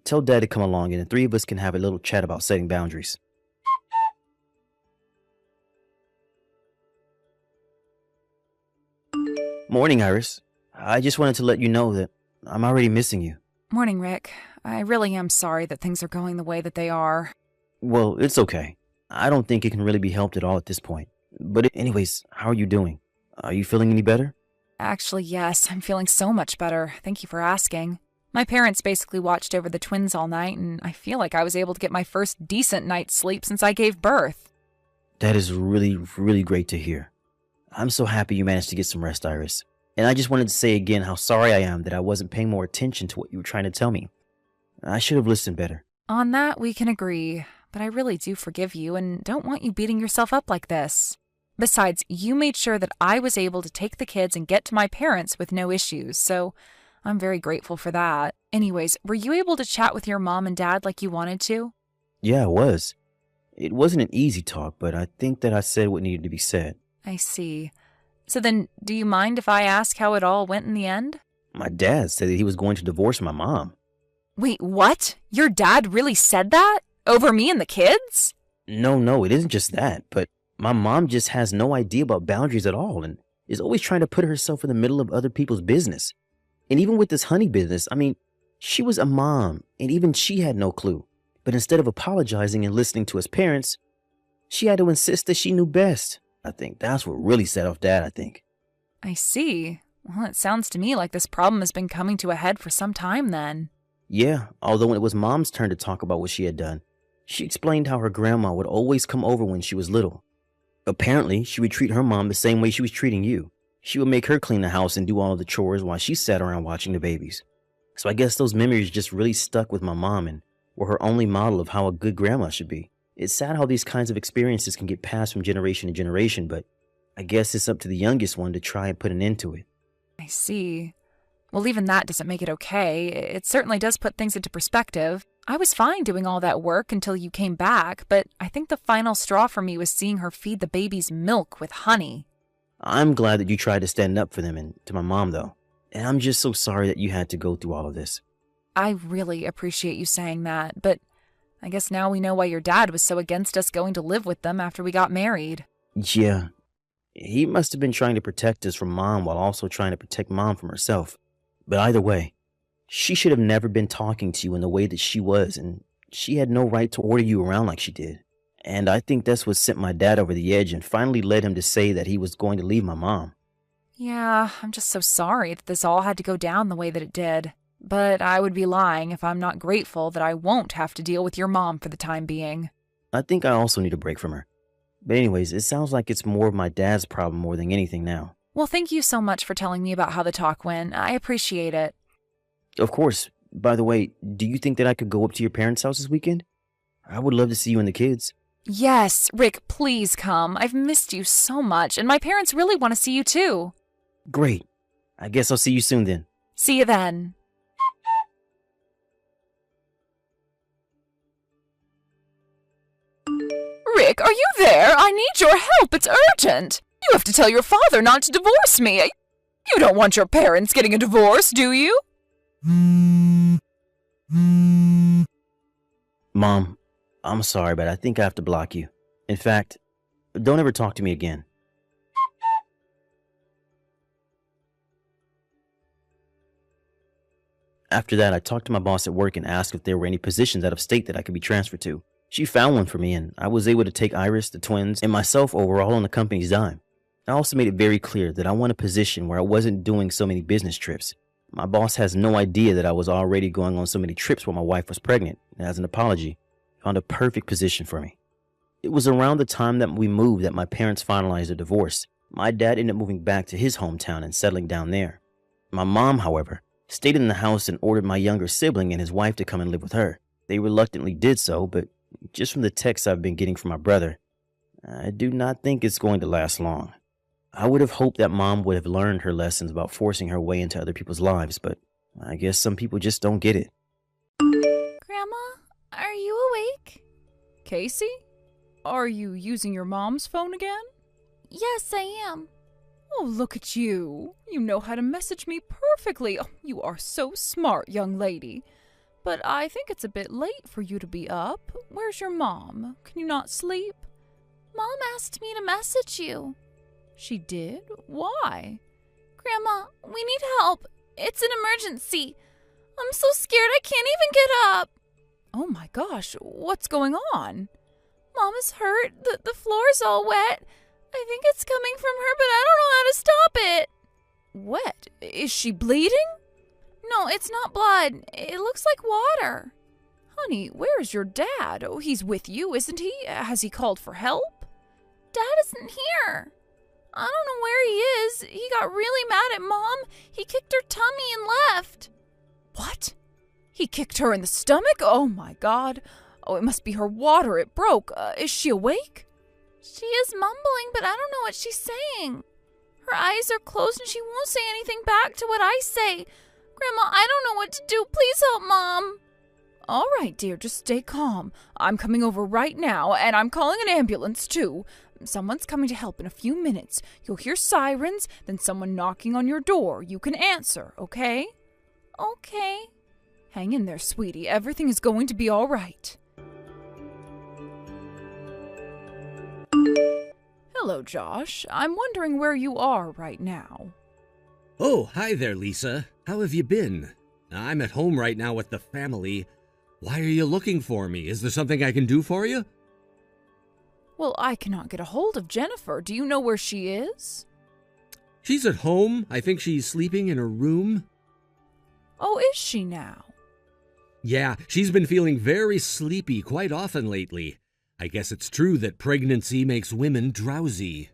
Tell Dad to come along and the three of us can have a little chat about setting boundaries. Morning, Iris. I just wanted to let you know that I'm already missing you. Morning, Rick. I really am sorry that things are going the way that they are. Well, it's okay. I don't think it can really be helped at all at this point. But anyways, how are you doing? Are you feeling any better? Actually, yes, I'm feeling so much better. Thank you for asking. My parents basically watched over the twins all night, and I feel like I was able to get my first decent night's sleep since I gave birth. That is really, really great to hear. I'm so happy you managed to get some rest, Iris. And I just wanted to say again how sorry I am that I wasn't paying more attention to what you were trying to tell me. I should have listened better. On that, we can agree. But I really do forgive you and don't want you beating yourself up like this. Besides, you made sure that I was able to take the kids and get to my parents with no issues, so I'm very grateful for that. Anyways, were you able to chat with your mom and dad like you wanted to? Yeah, I was. It wasn't an easy talk, but I think that I said what needed to be said. I see. So then, do you mind if I ask how it all went in the end? My dad said that he was going to divorce my mom. Wait, what? Your dad really said that? Over me and the kids? No, it isn't just that, but my mom just has no idea about boundaries at all and is always trying to put herself in the middle of other people's business. And even with this honey business, I mean, she was a mom and even she had no clue. But instead of apologizing and listening to his parents, she had to insist that she knew best. I think that's what really set off Dad, I think. I see. Well, it sounds to me like this problem has been coming to a head for some time then. Yeah, although when it was Mom's turn to talk about what she had done, she explained how her grandma would always come over when she was little. Apparently, she would treat her mom the same way she was treating you. She would make her clean the house and do all of the chores while she sat around watching the babies. So I guess those memories just really stuck with my mom and were her only model of how a good grandma should be. It's sad how these kinds of experiences can get passed from generation to generation, but I guess it's up to the youngest one to try and put an end to it. I see. Well, even that doesn't make it okay. It certainly does put things into perspective. I was fine doing all that work until you came back, but I think the final straw for me was seeing her feed the babies milk with honey. I'm glad that you tried to stand up for them and to my mom, though. And I'm just so sorry that you had to go through all of this. I really appreciate you saying that, but I guess now we know why your dad was so against us going to live with them after we got married. Yeah. He must have been trying to protect us from Mom while also trying to protect Mom from herself. But either way, she should have never been talking to you in the way that she was, and she had no right to order you around like she did. And I think that's what sent my dad over the edge and finally led him to say that he was going to leave my mom. Yeah, I'm just so sorry that this all had to go down the way that it did. But I would be lying if I'm not grateful that I won't have to deal with your mom for the time being. I think I also need a break from her. But anyways, it sounds like it's more of my dad's problem more than anything now. Well, thank you so much for telling me about how the talk went. I appreciate it. Of course. By the way, do you think that I could go up to your parents' house this weekend? I would love to see you and the kids. Yes, Rick, please come. I've missed you so much, and my parents really want to see you too. Great. I guess I'll see you soon then. See you then. Rick, are you there? I need your help. It's urgent. You have to tell your father not to divorce me. You don't want your parents getting a divorce, do you? Mom, I'm sorry, but I think I have to block you. In fact, don't ever talk to me again. After that, I talked to my boss at work and asked if there were any positions out of state that I could be transferred to. She found one for me, and I was able to take Iris, the twins, and myself overall on the company's dime. I also made it very clear that I want a position where I wasn't doing so many business trips. My boss has no idea that I was already going on so many trips while my wife was pregnant, and as an apology, found a perfect position for me. It was around the time that we moved that my parents finalized a divorce. My dad ended up moving back to his hometown and settling down there. My mom, however, stayed in the house and ordered my younger sibling and his wife to come and live with her. They reluctantly did so, but just from the texts I've been getting from my brother, I do not think it's going to last long. I would have hoped that mom would have learned her lessons about forcing her way into other people's lives, but I guess some people just don't get it. Grandma, are you awake? Casey? Are you using your mom's phone again? Yes, I am. Oh, look at you. You know how to message me perfectly. Oh, you are so smart, young lady. But I think it's a bit late for you to be up. Where's your mom? Can you not sleep? Mom asked me to message you. She did? Why? Grandma, we need help. It's an emergency. I'm so scared I can't even get up. Oh my gosh, what's going on? Mom is hurt. The floor's all wet. I think it's coming from her, but I don't know how to stop it. Wet? Is she bleeding? No, it's not blood. It looks like water. Honey, where's your dad? Oh, he's with you, isn't he? Has he called for help? Dad isn't here. I don't know where he is. He got really mad at Mom. He kicked her tummy and left. What? He kicked her in the stomach? Oh my God. Oh, it must be her water. It broke. Is she awake? She is mumbling, but I don't know what she's saying. Her eyes are closed and she won't say anything back to what I say. Grandma, I don't know what to do. Please help Mom. All right, dear, just stay calm. I'm coming over right now, and I'm calling an ambulance, too. Someone's coming to help in a few minutes. You'll hear sirens, then someone knocking on your door. You can answer, okay? Okay. Hang in there, sweetie. Everything is going to be all right. Hello, Josh. I'm wondering where you are right now. Oh, hi there, Lisa. How have you been? I'm at home right now with the family. Why are you looking for me? Is there something I can do for you? Well, I cannot get a hold of Jennifer. Do you know where she is? She's at home. I think she's sleeping in her room. Oh, is she now? Yeah, she's been feeling very sleepy quite often lately. I guess it's true that pregnancy makes women drowsy.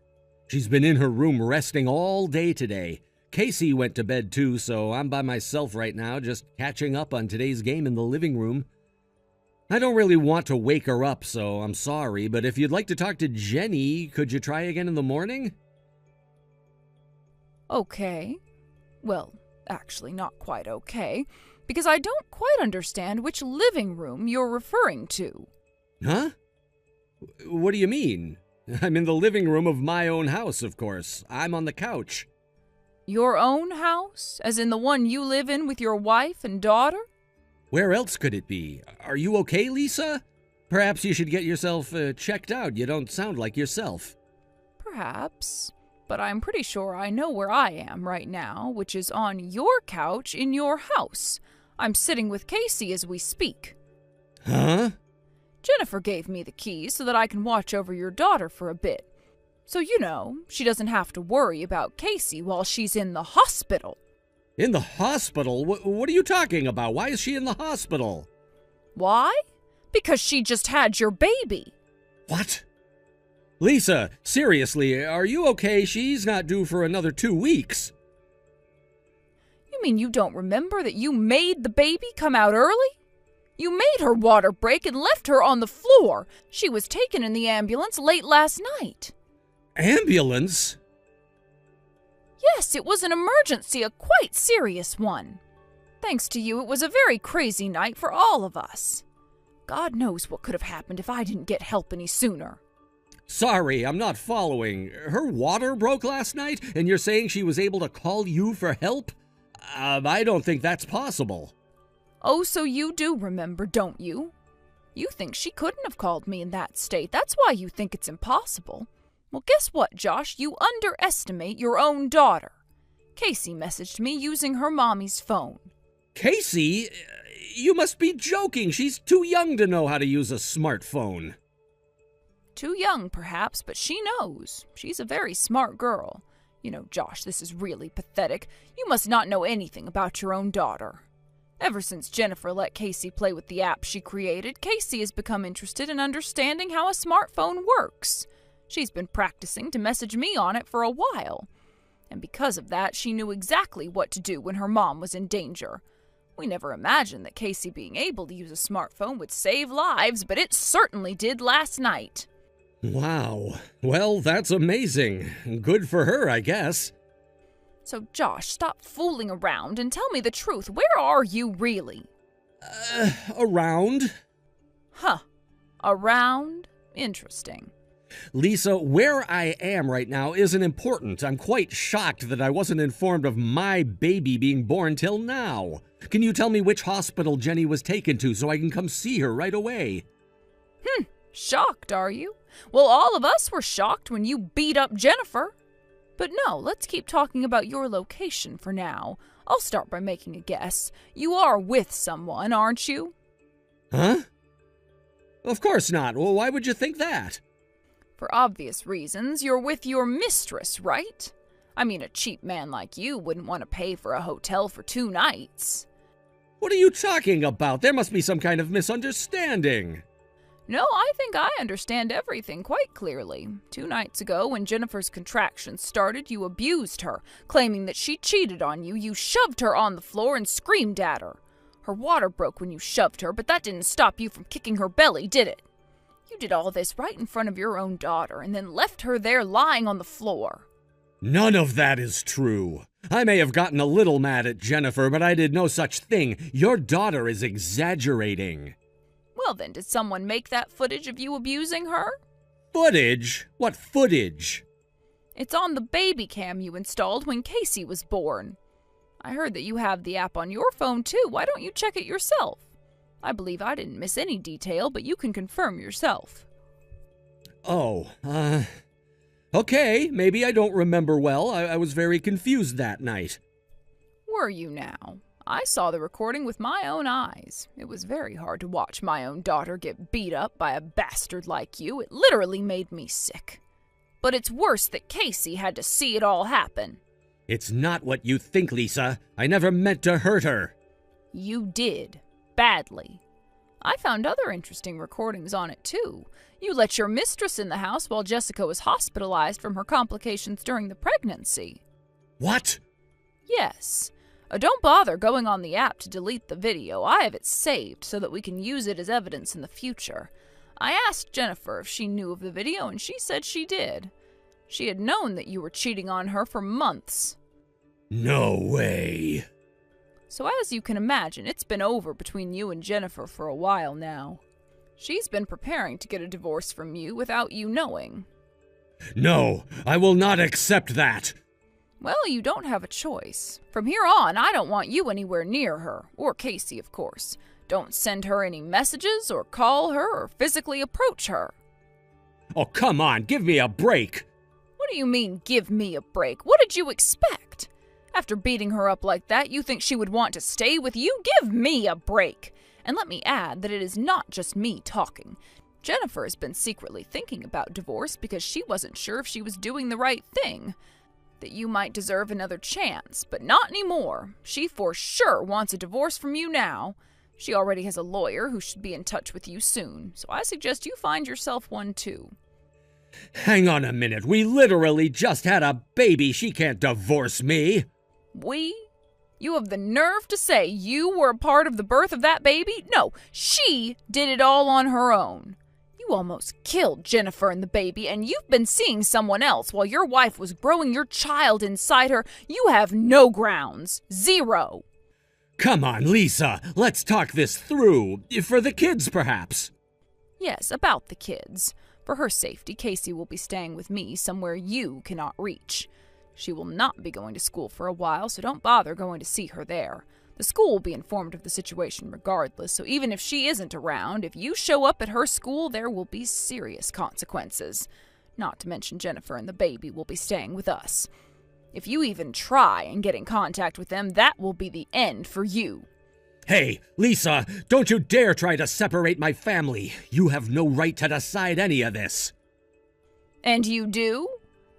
She's been in her room resting all day today. Casey went to bed too, so I'm by myself right now, just catching up on today's game in the living room. I don't really want to wake her up, so I'm sorry, but if you'd like to talk to Jenny, could you try again in the morning? Okay. Well, actually not quite okay, because I don't quite understand which living room you're referring to. Huh? What do you mean? I'm in the living room of my own house, of course. I'm on the couch. Your own house? As in the one you live in with your wife and daughter? Where else could it be? Are you okay, Lisa? Perhaps you should get yourself checked out. You don't sound like yourself. Perhaps. But I'm pretty sure I know where I am right now, which is on your couch in your house. I'm sitting with Casey as we speak. Huh? Jennifer gave me the keys so that I can watch over your daughter for a bit. So, you know, she doesn't have to worry about Casey while she's in the hospital. In the hospital? What are you talking about? Why is she in the hospital? Why? Because she just had your baby. What? Lisa, seriously, are you okay? She's not due for another 2 weeks. You mean you don't remember that you made the baby come out early? You made her water break and left her on the floor. She was taken in the ambulance late last night. Ambulance? Yes, it was an emergency, a quite serious one. Thanks to you, it was a very crazy night for all of us. God knows what could have happened if I didn't get help any sooner. Sorry, I'm not following. Her water broke last night, and you're saying she was able to call you for help? I don't think that's possible. Oh, so you do remember, don't you? You think she couldn't have called me in that state. That's why you think it's impossible. Well, guess what, Josh? You underestimate your own daughter. Casey messaged me using her mommy's phone. Casey, you must be joking. She's too young to know how to use a smartphone. Too young, perhaps, but she knows. She's a very smart girl. You know, Josh, this is really pathetic. You must not know anything about your own daughter. Ever since Jennifer let Casey play with the app she created, Casey has become interested in understanding how a smartphone works. She's been practicing to message me on it for a while. And because of that, she knew exactly what to do when her mom was in danger. We never imagined that Casey being able to use a smartphone would save lives, but it certainly did last night. Wow. Well, that's amazing. Good for her, I guess. So, Josh, stop fooling around and tell me the truth. Where are you really? Around. Huh. Around? Interesting. Lisa, where I am right now isn't important. I'm quite shocked that I wasn't informed of my baby being born till now. Can you tell me which hospital Jenny was taken to so I can come see her right away? Shocked, are you? Well, all of us were shocked when you beat up Jennifer. But no, let's keep talking about your location for now. I'll start by making a guess. You are with someone, aren't you? Huh? Of course not. Well, why would you think that? For obvious reasons, you're with your mistress, right? I mean, a cheap man like you wouldn't want to pay for a hotel for 2 nights. What are you talking about? There must be some kind of misunderstanding. No, I think I understand everything quite clearly. 2 nights ago, when Jennifer's contractions started, you abused her, claiming that she cheated on you. You shoved her on the floor and screamed at her. Her water broke when you shoved her, but that didn't stop you from kicking her belly, did it? You did all this right in front of your own daughter and then left her there lying on the floor. None of that is true. I may have gotten a little mad at Jennifer, but I did no such thing. Your daughter is exaggerating. Well then, did someone make that footage of you abusing her? Footage? What footage? It's on the baby cam you installed when Casey was born. I heard that you have the app on your phone too. Why don't you check it yourself? I believe I didn't miss any detail, but you can confirm yourself. Oh, okay, maybe I don't remember well. I was very confused that night. Were you now? I saw the recording with my own eyes. It was very hard to watch my own daughter get beat up by a bastard like you. It literally made me sick. But it's worse that Casey had to see it all happen. It's not what you think, Lisa. I never meant to hurt her. You did. Badly. I found other interesting recordings on it, too. You let your mistress in the house while Jessica was hospitalized from her complications during the pregnancy. What? Yes. Don't bother going on the app to delete the video. I have it saved so that we can use it as evidence in the future. I asked Jennifer if she knew of the video, and she said she did. She had known that you were cheating on her for months. No way. So as you can imagine, it's been over between you and Jennifer for a while now. She's been preparing to get a divorce from you without you knowing. No, I will not accept that. Well, you don't have a choice. From here on, I don't want you anywhere near her, or Casey, of course. Don't send her any messages, or call her, or physically approach her. Oh, come on, give me a break. What do you mean, give me a break? What did you expect? After beating her up like that, you think she would want to stay with you? Give me a break. And let me add that it is not just me talking. Jennifer has been secretly thinking about divorce because she wasn't sure if she was doing the right thing. That you might deserve another chance, but not anymore. She for sure wants a divorce from you now. She already has a lawyer who should be in touch with you soon, so I suggest you find yourself one too. Hang on a minute, we literally just had a baby. She can't divorce me. We? You have the nerve to say you were a part of the birth of that baby? No, she did it all on her own. You almost killed Jennifer and the baby, and you've been seeing someone else while your wife was growing your child inside her. You have no grounds. Zero. Come on, Lisa, let's talk this through. For the kids, perhaps. Yes, about the kids. For her safety, Casey will be staying with me somewhere you cannot reach. She will not be going to school for a while, so don't bother going to see her there. The school will be informed of the situation regardless, so even if she isn't around, if you show up at her school, there will be serious consequences. Not to mention Jennifer and the baby will be staying with us. If you even try and get in contact with them, that will be the end for you. Hey, Lisa, don't you dare try to separate my family. You have no right to decide any of this. And you do?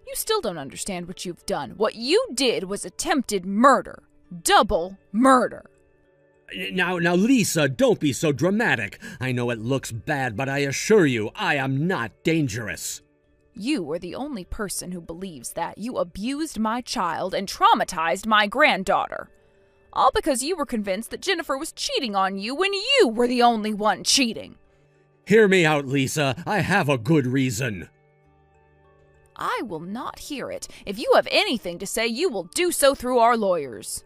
You still don't understand what you've done. What you did was attempted murder. Double murder. Now, Lisa, don't be so dramatic. I know it looks bad, but I assure you, I am not dangerous. You are the only person who believes that. You abused my child and traumatized my granddaughter. All because you were convinced that Jennifer was cheating on you when you were the only one cheating. Hear me out, Lisa. I have a good reason. I will not hear it. If you have anything to say, you will do so through our lawyers.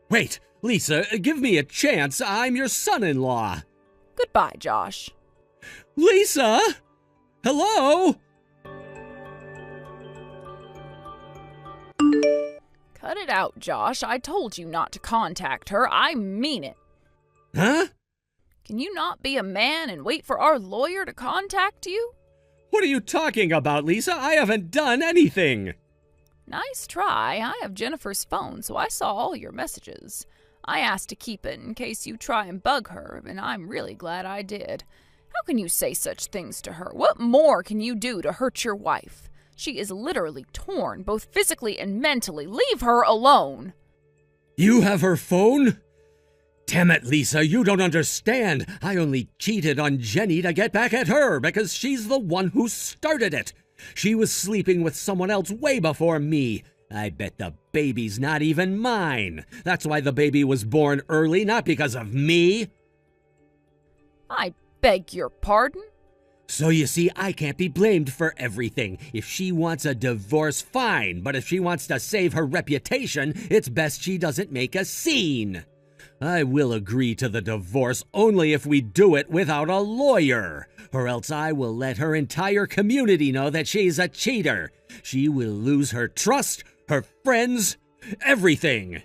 Wait, Lisa, give me a chance. I'm your son-in-law. Goodbye, Josh. Lisa? Hello? Cut it out, Josh. I told you not to contact her. I mean it. Huh? Can you not be a man and wait for our lawyer to contact you? What are you talking about, Lisa? I haven't done anything. Nice try. I have Jennifer's phone, so I saw all your messages. I asked to keep it in case you try and bug her, and I'm really glad I did. How can you say such things to her? What more can you do to hurt your wife? She is literally torn, both physically and mentally. Leave her alone. You have her phone? Damn it, Lisa, you don't understand. I only cheated on Jenny to get back at her because she's the one who started it. She was sleeping with someone else way before me. I bet the baby's not even mine. That's why the baby was born early, not because of me. I beg your pardon? So you see, I can't be blamed for everything. If she wants a divorce, fine. But if she wants to save her reputation, it's best she doesn't make a scene. I will agree to the divorce only if we do it without a lawyer, or else I will let her entire community know that she's a cheater. She will lose her trust, her friends, everything.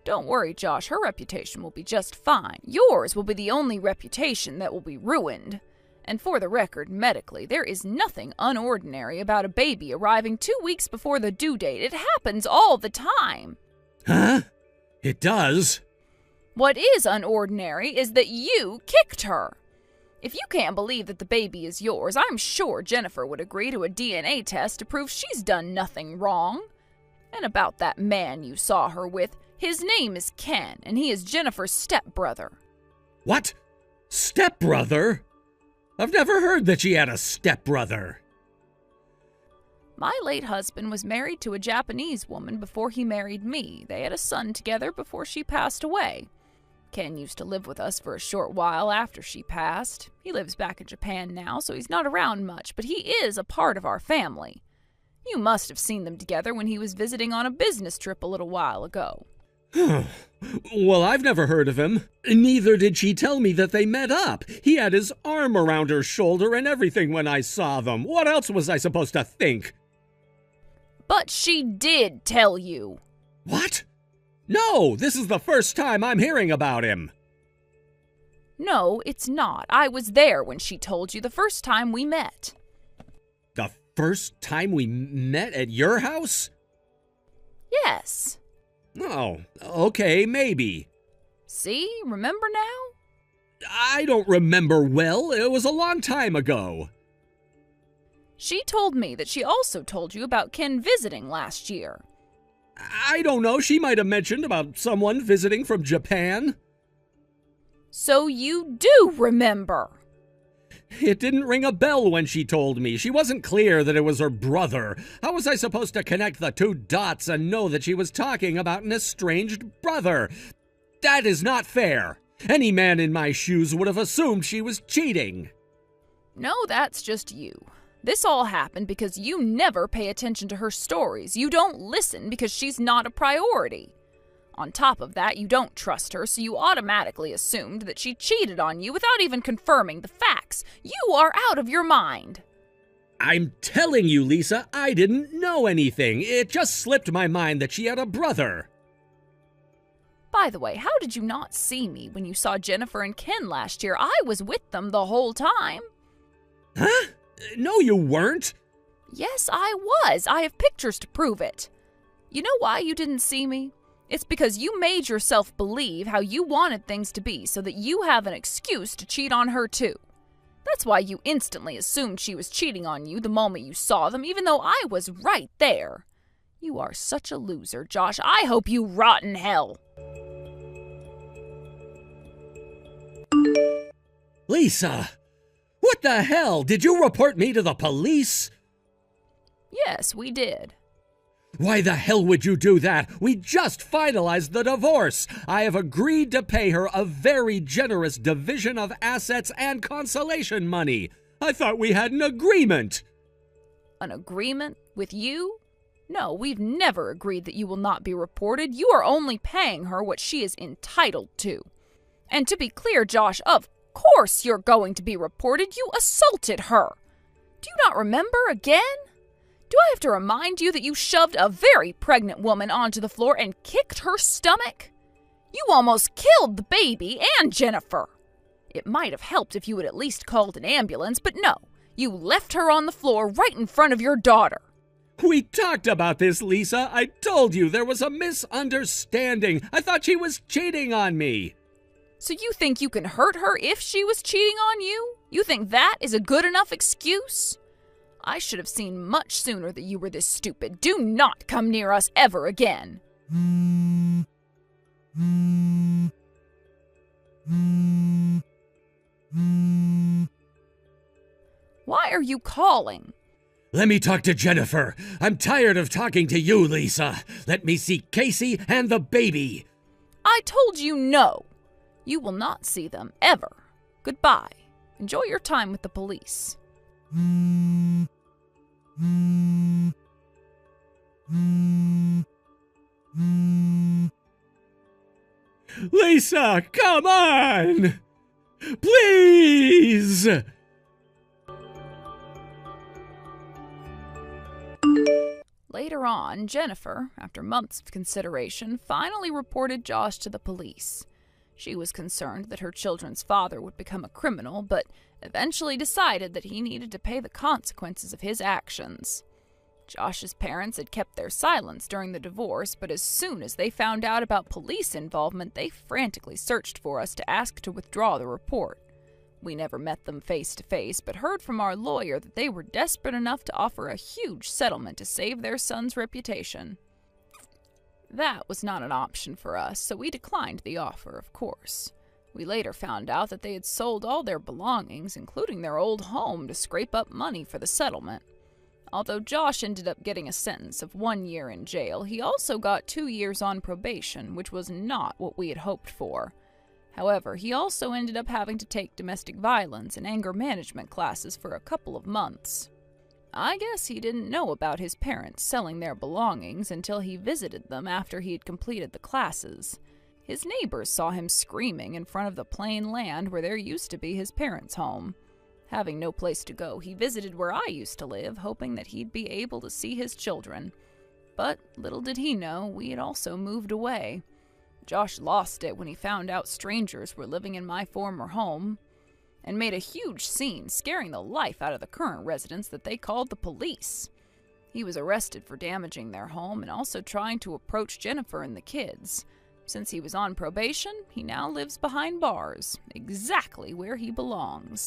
Don't worry, Josh. Her reputation will be just fine. Yours will be the only reputation that will be ruined. And for the record, medically, there is nothing unordinary about a baby arriving 2 weeks before the due date. It happens all the time. Huh? It does? What is unordinary is that you kicked her. If you can't believe that the baby is yours, I'm sure Jennifer would agree to a DNA test to prove she's done nothing wrong. And about that man you saw her with, his name is Ken, and he is Jennifer's stepbrother. What? Stepbrother? I've never heard that she had a stepbrother. My late husband was married to a Japanese woman before he married me. They had a son together before she passed away. Ken used to live with us for a short while after she passed. He lives back in Japan now, so he's not around much, but he is a part of our family. You must have seen them together when he was visiting on a business trip a little while ago. Well, I've never heard of him. Neither did she tell me that they met up. He had his arm around her shoulder and everything when I saw them. What else was I supposed to think? But she did tell you. What? No, this is the first time I'm hearing about him. No, it's not. I was there when she told you the first time we met. The first time we met at your house? Yes. Oh, okay, maybe. See, remember now? I don't remember well. It was a long time ago. She told me that she also told you about Ken visiting last year. I don't know. She might have mentioned about someone visiting from Japan. So you do remember. It didn't ring a bell when she told me. She wasn't clear that it was her brother. How was I supposed to connect the two dots and know that she was talking about an estranged brother? That is not fair. Any man in my shoes would have assumed she was cheating. No, that's just you. This all happened because you never pay attention to her stories. You don't listen because she's not a priority. On top of that, you don't trust her, so you automatically assumed that she cheated on you without even confirming the facts. You are out of your mind. I'm telling you, Lisa, I didn't know anything. It just slipped my mind that she had a brother. By the way, how did you not see me when you saw Jennifer and Ken last year? I was with them the whole time. Huh? No, you weren't. Yes, I was. I have pictures to prove it. You know why you didn't see me? It's because you made yourself believe how you wanted things to be so that you have an excuse to cheat on her too. That's why you instantly assumed she was cheating on you the moment you saw them, even though I was right there. You are such a loser, Josh. I hope you rot in hell. Lisa! What the hell? Did you report me to the police? Yes, we did. Why the hell would you do that? We just finalized the divorce. I have agreed to pay her a very generous division of assets and consolation money. I thought we had an agreement. An agreement with you? No, we've never agreed that you will not be reported. You are only paying her what she is entitled to. And to be clear, Josh, of course you're going to be reported. You assaulted her. Do you not remember again? Do I have to remind you that you shoved a very pregnant woman onto the floor and kicked her stomach? You almost killed the baby and Jennifer. It might have helped if you had at least called an ambulance, but no. You left her on the floor right in front of your daughter. We talked about this, Lisa. I told you there was a misunderstanding. I thought she was cheating on me. So you think you can hurt her if she was cheating on you? You think that is a good enough excuse? I should have seen much sooner that you were this stupid. Do not come near us ever again. Why are you calling? Let me talk to Jennifer. I'm tired of talking to you, Lisa. Let me see Casey and the baby. I told you no. You will not see them ever. Goodbye. Enjoy your time with the police. Lisa, come on! Please! Later on, Jennifer, after months of consideration, finally reported Josh to the police. She was concerned that her children's father would become a criminal, but eventually decided that he needed to pay the consequences of his actions. Josh's parents had kept their silence during the divorce, but as soon as they found out about police involvement, they frantically searched for us to ask to withdraw the report. We never met them face to face, but heard from our lawyer that they were desperate enough to offer a huge settlement to save their son's reputation. That was not an option for us, so we declined the offer, of course. We later found out that they had sold all their belongings, including their old home, to scrape up money for the settlement. Although Josh ended up getting a sentence of 1 year in jail, he also got 2 years on probation, which was not what we had hoped for. However, he also ended up having to take domestic violence and anger management classes for a couple of months. I guess he didn't know about his parents selling their belongings until he visited them after he had completed the classes. His neighbors saw him screaming in front of the plain land where there used to be his parents' home. Having no place to go, he visited where I used to live, hoping that he'd be able to see his children. But little did he know, we had also moved away. Josh lost it when he found out strangers were living in my former home, and made a huge scene, scaring the life out of the current residents that they called the police. He was arrested for damaging their home and also trying to approach Jennifer and the kids. Since he was on probation, he now lives behind bars, exactly where he belongs.